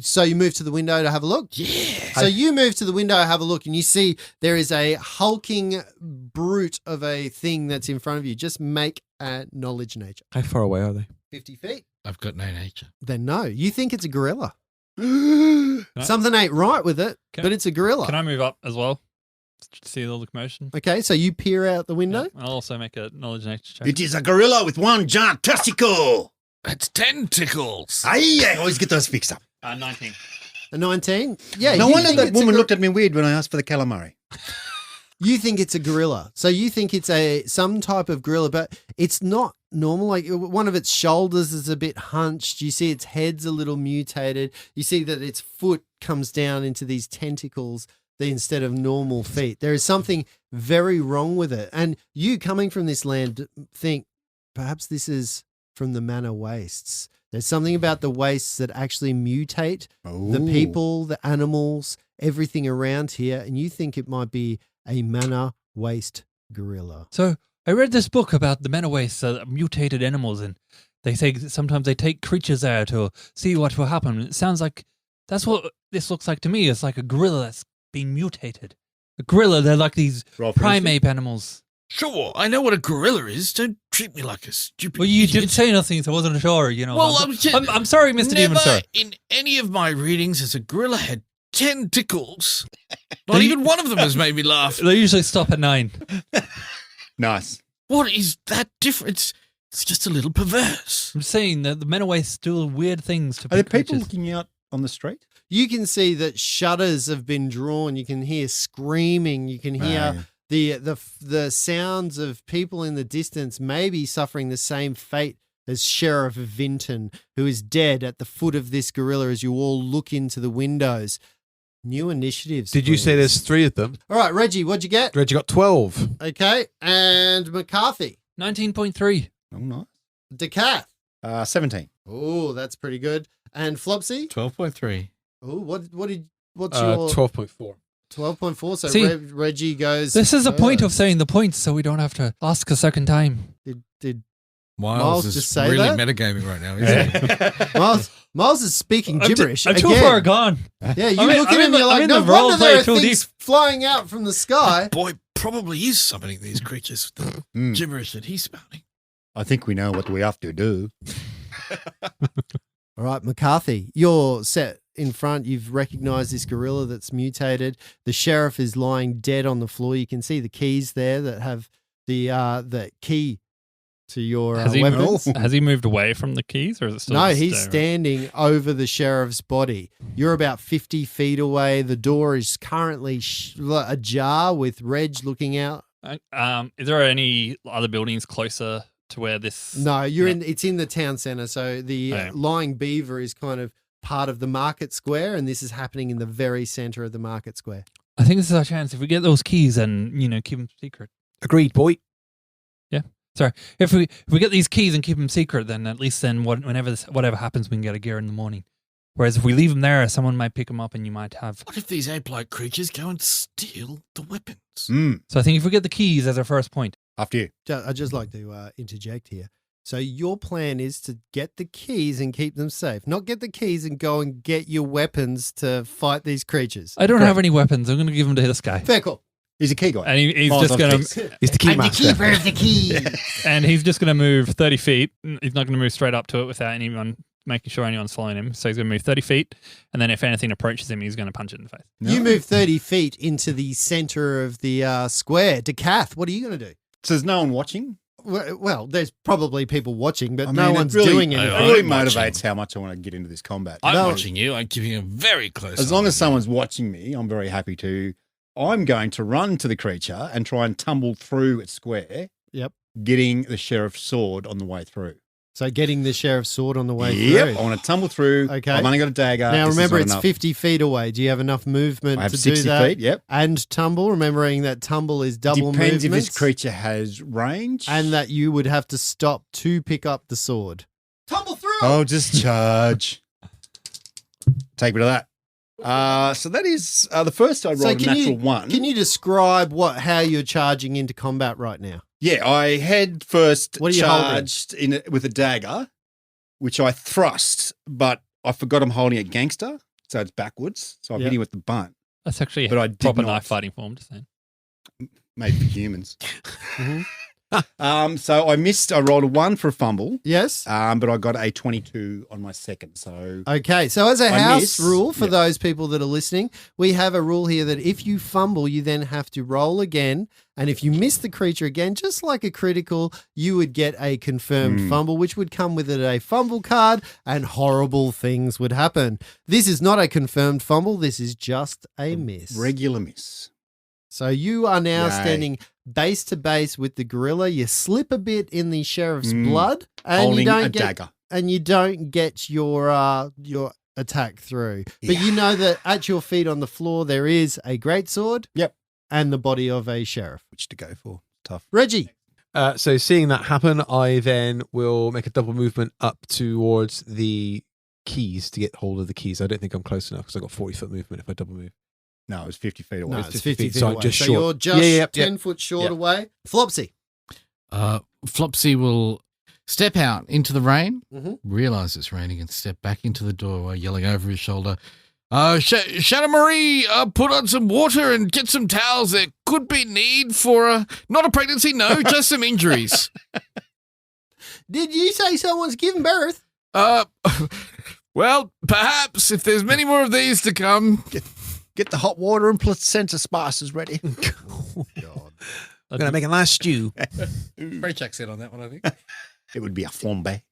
So you move to the window to have a look? Yeah. So you move to the window, have a look, and you see there is a hulking brute of a thing that's in front of you. Just make a knowledge nature. How far away are they? 50 feet. I've got no nature. Then no. You think it's a gorilla. I- Something ain't right with it, Can- but it's a gorilla. Can I move up as well? To see all the commotion? Okay, so you peer out the window. Yeah, I'll also make a knowledge nature check. It is a gorilla with 1 giant testicle. That's tentacles. I always get those fixed up. 19. A 19. Yeah. No you wonder think that it's a woman looked at me weird when I asked for the calamari. You think it's a gorilla. So you think it's some type of gorilla, but it's not normal. Like one of its shoulders is a bit hunched. You see its head's a little mutated. You see that its foot comes down into these tentacles instead of normal feet. There is something very wrong with it. And you coming from this land think perhaps this is from the manor wastes. There's something about the wastes that actually mutate the people, the animals, everything around here. And you think it might be a manor waste gorilla. So I read this book about the men of waste, mutated animals, and they say sometimes they take creatures there to see what will happen. It sounds like that's what this looks like to me. It's like a gorilla that's been mutated. A gorilla, they're like these Roll for primate animals. Sure, I know what a gorilla is. Don't treat me like a stupid Well, you idiot. didn't say nothing, so I wasn't sure, you know. Well, I'm sorry, Mr. Demon, Never sir. in any of my readings has a gorilla had tentacles. Not They- even one of them has made me laugh. They usually stop at 9. Nice. What is that difference? It's just a little perverse. I'm saying that the men of waste do weird things to Are there big people creatures. looking out on the street? You can see that shutters have been drawn. You can hear screaming. You can hear the sounds of people in the distance maybe suffering the same fate as Sheriff Vinton, who is dead at the foot of this gorilla as you all look into the windows. New initiatives. Did you say please. there's 3 of them? All right, Reggie, what'd you get? Reggie got 12. Okay, and McCarthy. 19.3. Oh, nice. Dakath. 17. Oh, that's pretty good. And Flopsy. 12.3. Oh, what's your 12.4. 12.4? So See, Reggie goes. This is the point of saying the points so we don't have to ask a second time. Did Miles is just say really that? metagaming right now, isn't he? Miles is speaking gibberish I'm too again. far gone. Yeah, you I'm in- look I'm at him in and the- you're I'm like, in no the role wonder play there are too things flying out from the sky. Boy probably is summoning these creatures with the gibberish that he's spouting. I think we know what we have to do. All right, McCarthy, you're set in front. You've recognized this gorilla that's mutated. The sheriff is lying dead on the floor. You can see the keys there that have the key to your Has he, weapons. has he moved away from the keys or is it still No, just he's there? standing over the sheriff's body. You're about 50 feet away. The door is currently ajar with Reg looking out. Is there any other buildings closer to where this? No, it's in the town center. So the Okay. lying beaver is kind of part of the market square, and this is happening in the very center of the market square. I think this is our chance. If we get those keys and keep them secret. Agreed, boy. Sorry, if we get these keys and keep them secret, then at least whatever happens, we can get a gear in the morning. Whereas if we leave them there, someone might pick them up, and you might have. What if these ape-like creatures go and steal the weapons? So I think if we get the keys as our first point, After you. I'd just like to interject here. So your plan is to get the keys and keep them safe, not get the keys and go and get your weapons to fight these creatures. I don't Correct. have any weapons. I'm going to give them to this guy, Fair call. He's a key guy. and he's Miles just on going keys. to He's the key master. of the key. and he's just going to move 30 feet. He's not going to move straight up to it without anyone making sure anyone's following him. So he's going to move 30 feet, and then if anything approaches him, he's going to punch it in the face. You move 30 feet into the center of the square. Dakath, what are you going to do? So there's no one watching? Well, there's probably people watching, but I no mean, one's it really, doing It anything. really I'm motivates watching. how much I want to get into this combat. I'm No. watching you. I'm keeping a very close As eye long on as you. someone's watching me, I'm very happy to. I'm going to run to the creature and try and tumble through its square. Yep. Getting the sheriff's sword on the way through. So getting the sheriff's sword on the way Yep. through. I want to tumble through. Okay. I've only got a dagger. Now This is remember, not it's enough. 50 feet away. Do you have enough movement I have to 60 do that? feet. Yep. And tumble, remembering that tumble is double Depends if movement. this creature has range. And that you would have to stop to pick up the sword. Tumble through! Oh, just charge. Take a bit of that. So that is the first I rolled a natural one. Can you describe how you're charging into combat right now? Yeah, I head first What are you charged in it with a dagger, which I thrust, but I forgot I'm holding a gangster, so it's backwards. So I'm Yep. hitting with the bunt, That's actually but I a did proper not. knife fighting form. Just saying. Made for humans. Mhm. So I missed. I rolled a 1 for a fumble, Yes? but I got a 22 on my second. So Okay, so as a I house miss. rule for Yep. those people that are listening, we have a rule here that if you fumble, you then have to roll again. And if you miss the creature again, just like a critical, you would get a confirmed fumble, which would come with it a fumble card, and horrible things would happen. This is not a confirmed fumble. This is just a miss. regular miss. So you are now Yay. standing base to base with the gorilla. You slip a bit in the sheriff's blood, and Holding you don't a get dagger. and you don't get your attack through. But you know that at your feet on the floor there is a greatsword. Yep. And the body of a sheriff. Which to go for? Tough. Reggie. So seeing that happen, I then will make a double movement up towards the keys to get hold of the keys. I don't think I'm close enough because I've got 40-foot movement if I double move. No, it was 50 feet away. No, it's 50 feet so I'm away. just so short. you're just Yeah, 10 foot short Yeah. away. Flopsy. Flopsy will step out into the rain, Mhm. realize it's raining, and step back into the doorway, yelling over his shoulder, Shadow Marie, put on some water and get some towels. There could be need for not a pregnancy, no, just some injuries. Did you say someone's given birth? Well, perhaps if there's many more of these to come. Get the hot water and placenta spices ready. I'm going to make a nice stew. French accent on that one, I think. It would be a flambe.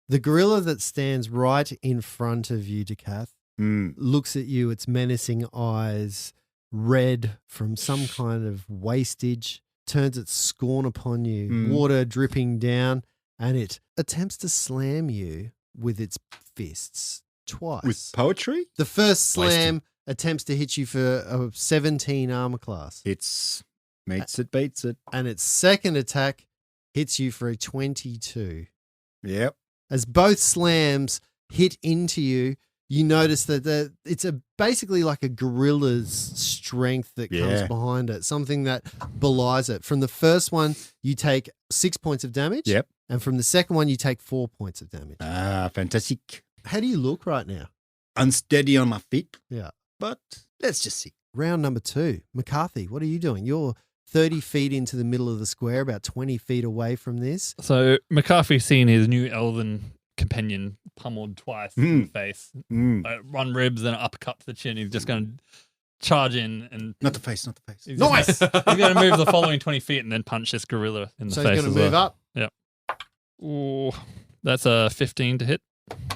The gorilla that stands right in front of you, Dakath, looks at you, its menacing eyes red from some kind of wastage, turns its scorn upon you, water dripping down, and it attempts to slam you with its fists twice. With poetry? The first slam attempts to hit you for a 17 armor class. It's meets it, beats it. And its second attack hits you for a 22. Yep. As both slams hit into you, you notice that it's basically like a gorilla's strength that comes behind it, something that belies it. From the first one, you take 6 points of damage. Yep. And from the second one, you take 4 points of damage. Ah, fantastic. How do you look right now? Unsteady on my feet. Yeah. But let's just see. Round number 2. McCarthy, what are you doing? You're 30 feet into the middle of the square, about 20 feet away from this. So McCarthy's seen his new elven companion pummeled twice in the face. One ribs and an uppercut to the chin. He's just going to charge in and... Not the face, not the face. Nice! He's going to move the following 20 feet and then punch this gorilla in the face. So he's going to move up? Yep. Ooh, that's a 15 to hit.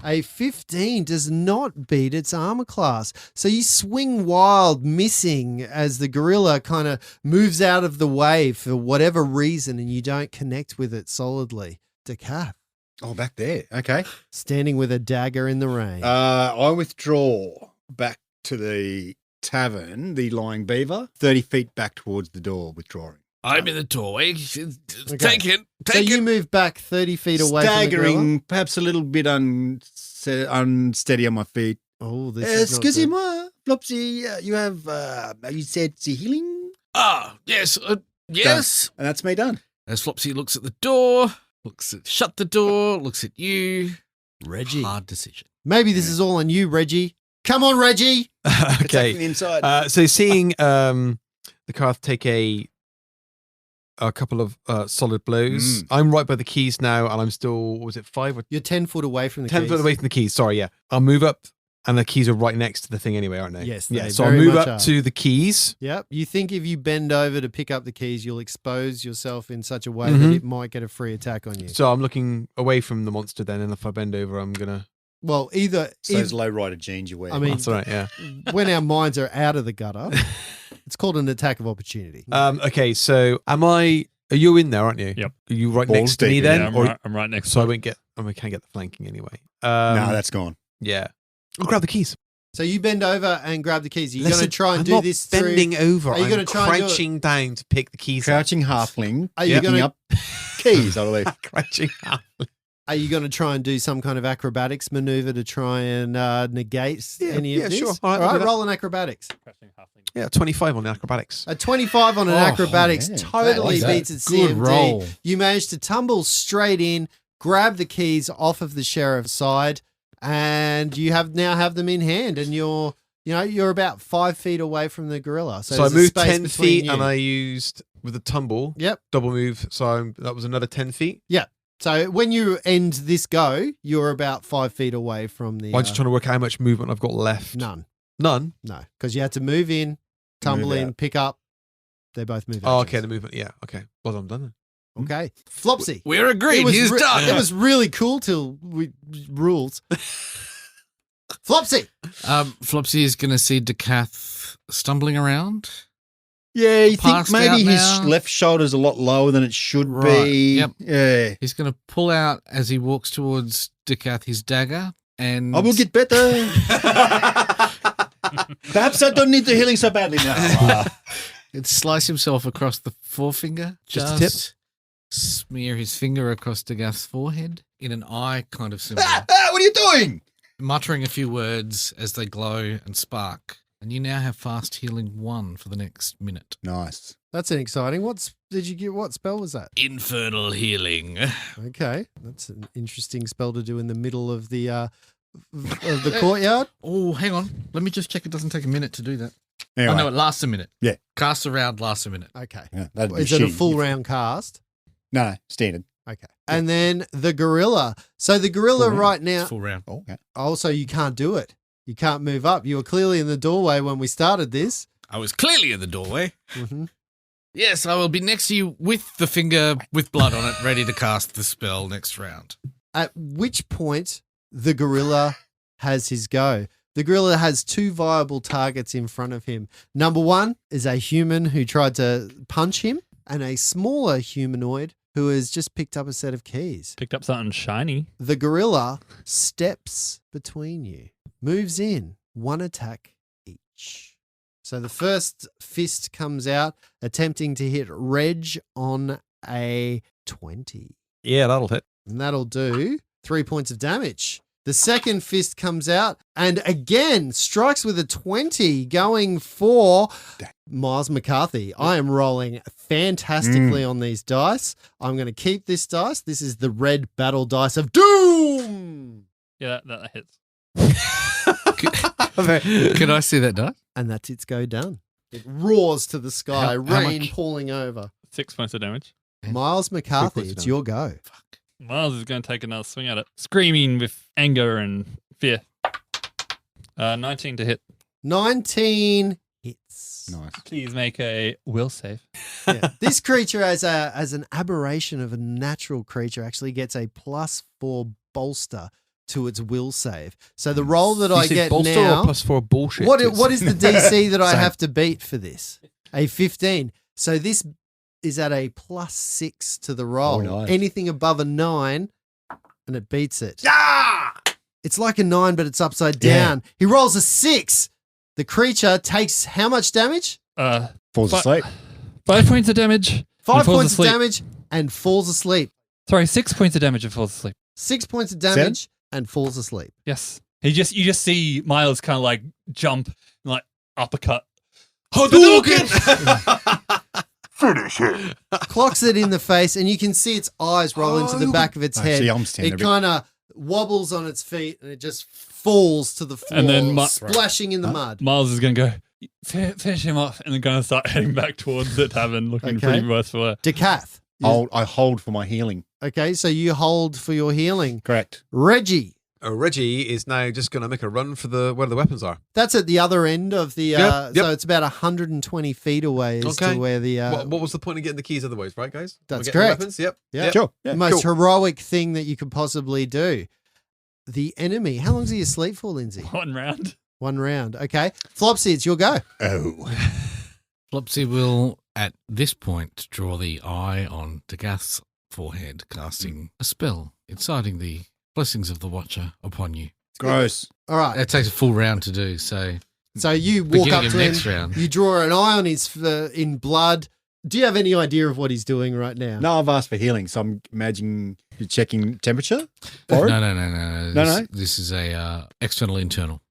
A 15 does not beat its armor class. So you swing wild, missing as the gorilla kind of moves out of the way for whatever reason and you don't connect with it solidly. Dakath. Oh, back there. Okay. Standing with a dagger in the rain. I withdraw back to the tavern, the Lying Beaver, 30 feet back towards the door, withdrawing. I'm in the doorway. Okay. Take it. So you move back 30 feet away from the gorilla? Staggering, perhaps a little bit unsteady on my feet. Oh, this is not good. Excusez-moi, Flopsy, you have, you said the healing? Ah, yes. Yes. And that's me done. As Flopsy looks at the door, shut the door, looks at you. Reggie. Hard decision. Maybe this is all on you, Reggie. Come on, Reggie. Attacking Okay. the inside. So seeing the Karth take a couple of solid blows. I'm right by the keys now, and I'm still, was it 5 or You're 10 foot away from the 10 keys. foot away from the keys? Sorry, yeah. I'll move up, and the keys are right next to the thing anyway, aren't they? Yes, Yeah. they So I'll very move much up are. to the keys. Yep. You think if you bend over to pick up the keys, you'll expose yourself in such a way that it might get a free attack on you. So I'm looking away from the monster then, and if I bend over, I'm gonna. Well, either So those low rider jeans you wear. I mean, That's all right. Yeah. when our minds are out of the gutter, it's called an attack of opportunity. Okay. So are you in there, aren't you? Yep. Are you right Balls next to me deep, then? Yeah, I'm right next So to I won't get. I can't get the flanking anyway. no, that's gone. Yeah. I'll grab the keys. So you bend over and grab the keys. Are you going Listen, to try and I'm do not this bending over. Are you I'm gonna try and do it- crouching down to pick the keys up. Crouching halfling, Are you picking gonna- up keys, I believe. Crouching up. Are you going to try and do some kind of acrobatics maneuver to try and negate any of this? sure. All All right, I'll do right, that. roll an acrobatics. Yeah, 25 on the acrobatics. A 25 on an acrobatics yeah. totally That- beats its Good CMD. roll. You manage to tumble straight in, grab the keys off of the sheriff's side, and you now have them in hand, and you're about 5 feet away from the gorilla. So So I there's a moved space 10 between feet you. and I used, with a tumble, Yep. double move. So that was another 10 feet. So when you end this go, you're about 5 feet away from the. I'm just trying to work out how much movement I've got left. None. None? No, because you had to move in, tumble Move in, out. pick up. They both move. Oh, actions. okay, the movement. Yeah, okay. Well, I'm done then. Okay. Flopsy. We're agreed. He's done. It was really cool till we rules. Flopsy. Flopsy is going to see Dakath stumbling around. Yeah, you think Passed maybe out his now. left shoulder's a lot lower than it should Right, be. yep. Yeah. He's going to pull out as he walks towards Dakath his dagger, and I will get better. Perhaps I don't need the healing so badly now. and slice himself across the forefinger. Just a tip. Smear his finger across Dakath's forehead in an eye kind of symbol, What are you doing? muttering a few words as they glow and spark. And you now have fast healing 1 for the next minute. Nice. That's an exciting. What spell was that? Infernal healing. Okay, that's an interesting spell to do in the middle of the courtyard. Oh, hang on. Let me just check it doesn't take a minute to do that. Anyway, Oh, no, it lasts a minute. Yeah. Cast a round lasts a minute. Okay, yeah, that'd be is it a shitty. full round cast? No, standard. Okay, and then the gorilla. So the gorilla Full round. right now. Full round. Oh, okay. Also, you can't do it. You can't move up. You were clearly in the doorway when we started this. I was clearly in the doorway. Mm-hmm. Yes, I will be next to you with the finger with blood on it, ready to cast the spell next round. At which point, the gorilla has his go. The gorilla has 2 viable targets in front of him. Number 1 is a human who tried to punch him, and a smaller humanoid who has just picked up a set of keys. Picked up something shiny. The gorilla steps between you, moves in, 1 attack each. damage. So the first fist comes out, attempting to hit Reg on a 20. Yeah, that'll hit. And that'll do 3 points of damage. The second fist comes out and again strikes with a 20, going for Myles McCarthy. I am rolling fantastically on these dice. I'm going to keep this dice. This is the red battle dice of doom. Yeah, that hits. Can I see that die? And that's its go done. It roars to the sky, How rain much? pouring over. 6 points of damage. Myles McCarthy, points it's of your go. Myles is going to take another swing at it, screaming with anger and fear. 19 to hit. 19 hits. Nice. Please make a will save. Yeah. This creature, as an aberration of a natural creature, actually gets a +4 bolster to its will save. So the roll that I You said get bolster now. or +4 bullshit? What is the DC that I Same. have to beat for this? A 15. So this is at a +6 to the roll. Oh, nice. Anything above a 9, and it beats it. Yeah! It's like a 9, but it's upside Yeah. down. He rolls a 6. The creature takes how much damage? Falls Fi- asleep. 5 points of damage. 5 and falls points asleep. of damage and falls asleep. Sorry, 6 points of damage and falls asleep. 6 points of damage and falls asleep. Yes. You just see Myles kind of like jump and like uppercut. Hadouken! Clocks it in the face, and you can see its eyes roll into the back of its Oh, head. see, I'm standing It a bit- kind of wobbles on its feet, and it just falls to the floor, And then splashing in the mud. Myles is going to go, finish him off, and then going to start heading back towards the tavern, looking Okay. pretty worse for wear. Dakath. I hold for my healing. Okay, so you hold for your healing. Correct. Reggie. Reggie is now just going to make a run for where the weapons are. That's at the other end of the. Yep. So it's about 120 feet away as Okay. to where the. What was the point of getting the keys otherwise, right, guys? That's We're getting the correct. Weapons? Yep. Yeah. Yep. Sure. the Yeah. most cool. heroic thing that you could possibly do. The enemy. How long is he asleep for, Lindsay? 1 round. 1 round. Okay. Flopsy, it's your go. Oh. Flopsy will, at this point, draw the eye on Dakath's forehead, casting a spell, inciting the blessings of the Watcher upon you. Gross. All right. It takes a full round to do, so So you walk beginning up of to next him. round. You draw an eye on his in blood. Do you have any idea of what he's doing right now? No, I've asked for healing, so I'm imagining you're checking temperature. No, Forehead? no. No. This is a external internal.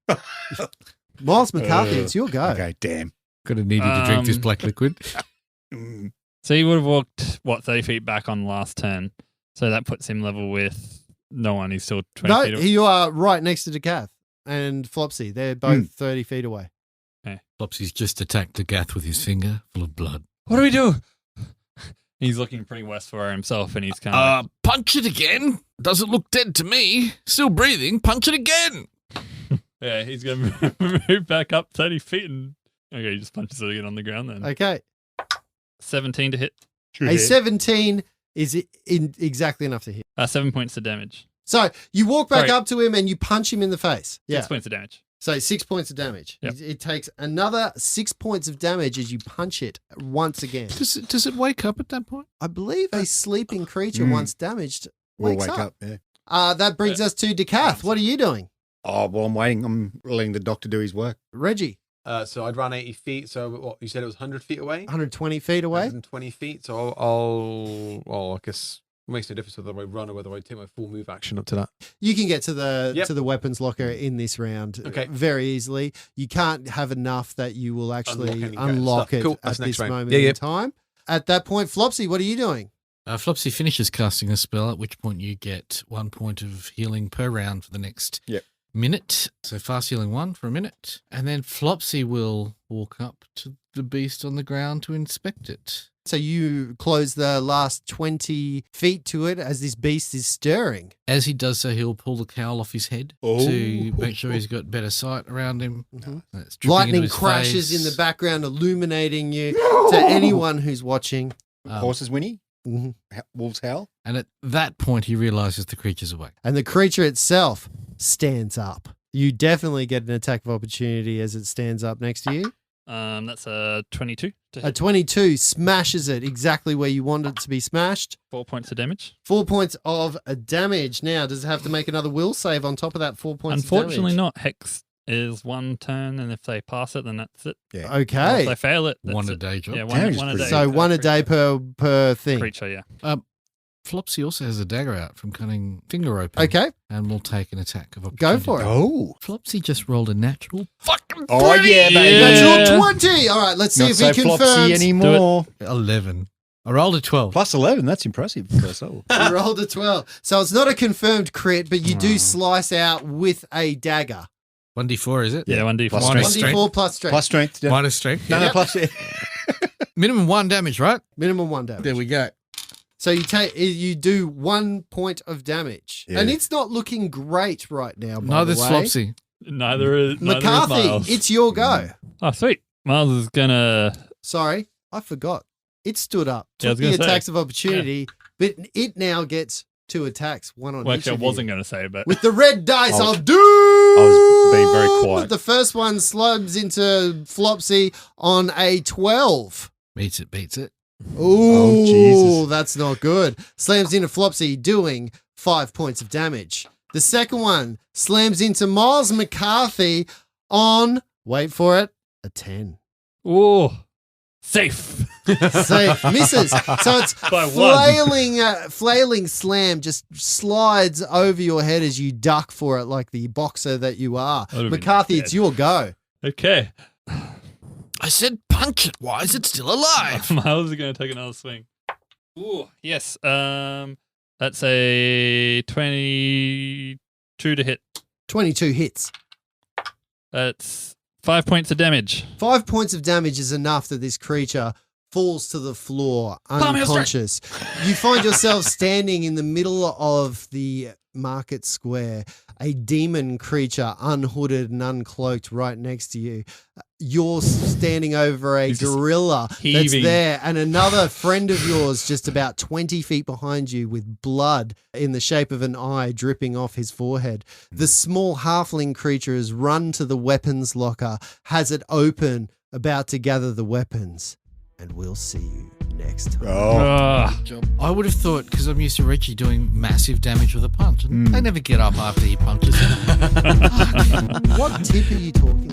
Myles McCarthy, it's your go. Okay, damn. Gonna need you to drink this Um, black liquid. Mm. So he would have walked, 30 feet back on last turn. So that puts him level with no one. He's still 20 No, feet away. you are right next to Dakath and Flopsy. They're both 30 feet away. Flopsy's just attacked Dakath with his finger full of blood. What do we do? He's looking pretty worse for himself, and he's kind of Punch it again. Doesn't look dead to me. Still breathing. Punch it again. yeah, he's going to move back up 30 feet and okay, he just punches it again on the ground then. Okay. 17 to hit. A 17 is exactly enough to hit. 7 points of damage. So you walk back Sorry. up to him and you punch him in the face. 6 points of damage. So 6 points of damage. Yep. It takes another 6 points of damage as you punch it once again. Does it wake up at that point? I believe a sleeping creature once damaged We'll wakes wake up. up. Yeah. That brings us to Dakath. What are you doing? Oh, well, I'm waiting. I'm letting the doctor do his work. Reggie, So I'd run 80 feet. So what you said it was 100 feet away? 120 feet away. 120 feet. So I guess it makes no difference whether I run or whether I take my full move action up to that. You can get to the Yep. to the weapons locker in this round Okay. very easily. You can't have enough that you will actually any unlock stuff. it Cool. at That's this next round. moment Yeah, in yeah. time. At that point, Flopsy, what are you doing? Flopsy finishes casting a spell, at which point you get 1 point of healing per round for the next Yep. minute. So fast healing 1 for a minute. And then Flopsy will walk up to the beast on the ground to inspect it. So you close the last 20 feet to it as this beast is stirring. As he does so, he'll pull the cowl off his head Oh. to make sure he's got better sight around him. Mhm. It's dripping into Lightning his crashes face. in the background, illuminating you to anyone who's watching. Horses whinny. Mhm. Wolves howl. And at that point, he realizes the creature's awake. And the creature itself stands up. You definitely get an attack of opportunity as it stands up next to you. That's a 22 to A hit. 22 smashes it exactly where you want it to be smashed. 4 points of damage. 4 points of damage. Now, does it have to make another will save on top of that 4 points of damage? Unfortunately not. Hex is 1 turn, and if they pass it, then that's it. Yeah. Or if Okay. they fail it, that's One a it. day job. Yeah, Damage is one a pretty day. So one a day per thing. creature, yeah. Flopsy also has a dagger out from cutting finger open. Okay, And will take an attack of opportunity. go for it. Oh. Flopsy just rolled a natural Fucking Oh, yeah, baby. Yeah. Natural 20. All right, let's see Not if so he flopsy confirms. anymore. 11. I rolled a 12. Plus 11. That's impressive for a soul. He rolled a 12. So it's not a confirmed crit, but you do slice out with a dagger. 1d4, is it? Yeah, 1d4. Plus Minus strength. 1d4 plus strength. Plus strength. Yeah. Minus strength. No, Yep. plus. Minimum 1 damage, right? Minimum 1 damage. There we go. So you do 1 point of damage. Yeah. And it's not looking great right now, by Neither's the way. Flopsy. Neither is McCarthy, Myles. it's your go. Oh, sweet. Myles is gonna. Sorry, I forgot. It stood up. Yeah, I Took was the gonna say. attacks of opportunity, but it now gets 2 attacks, one on Well, each actually, I of you. wasn't gonna say, but With the red dice, I was- I'll do. I was being very quiet. The first one slubs into Flopsy on a 12. Beats it. Ooh, Jesus. that's not good. Slams into Flopsy, doing 5 points of damage. The second one slams into Myles McCarthy on, wait for it, a 10. ooh, safe. Safe. Misses. So it's By one. flailing slam just slides over your head as you duck for it like the boxer that you are. That would've been McCarthy, dead. it's your go. Okay. I said punch it. Why is it still alive? Myles is gonna take another swing. Ooh, yes. That's a 22 to hit. 22 hits. That's 5 points of damage. 5 points of damage is enough that this creature falls to the floor unconscious. You find yourself standing in the middle of the market square, a demon creature unhooded and uncloaked right next to you. You're standing over a He's just gorilla that's heaving. there, and another friend of yours just about 20 feet behind you with blood in the shape of an eye dripping off his forehead. The small halfling creature has run to the weapons locker, has it open, about to gather the weapons. And we'll see you next time. Oh. I would have thought, because I'm used to Reggie doing massive damage with a punch, and they never get up after he punches. What tip are you talking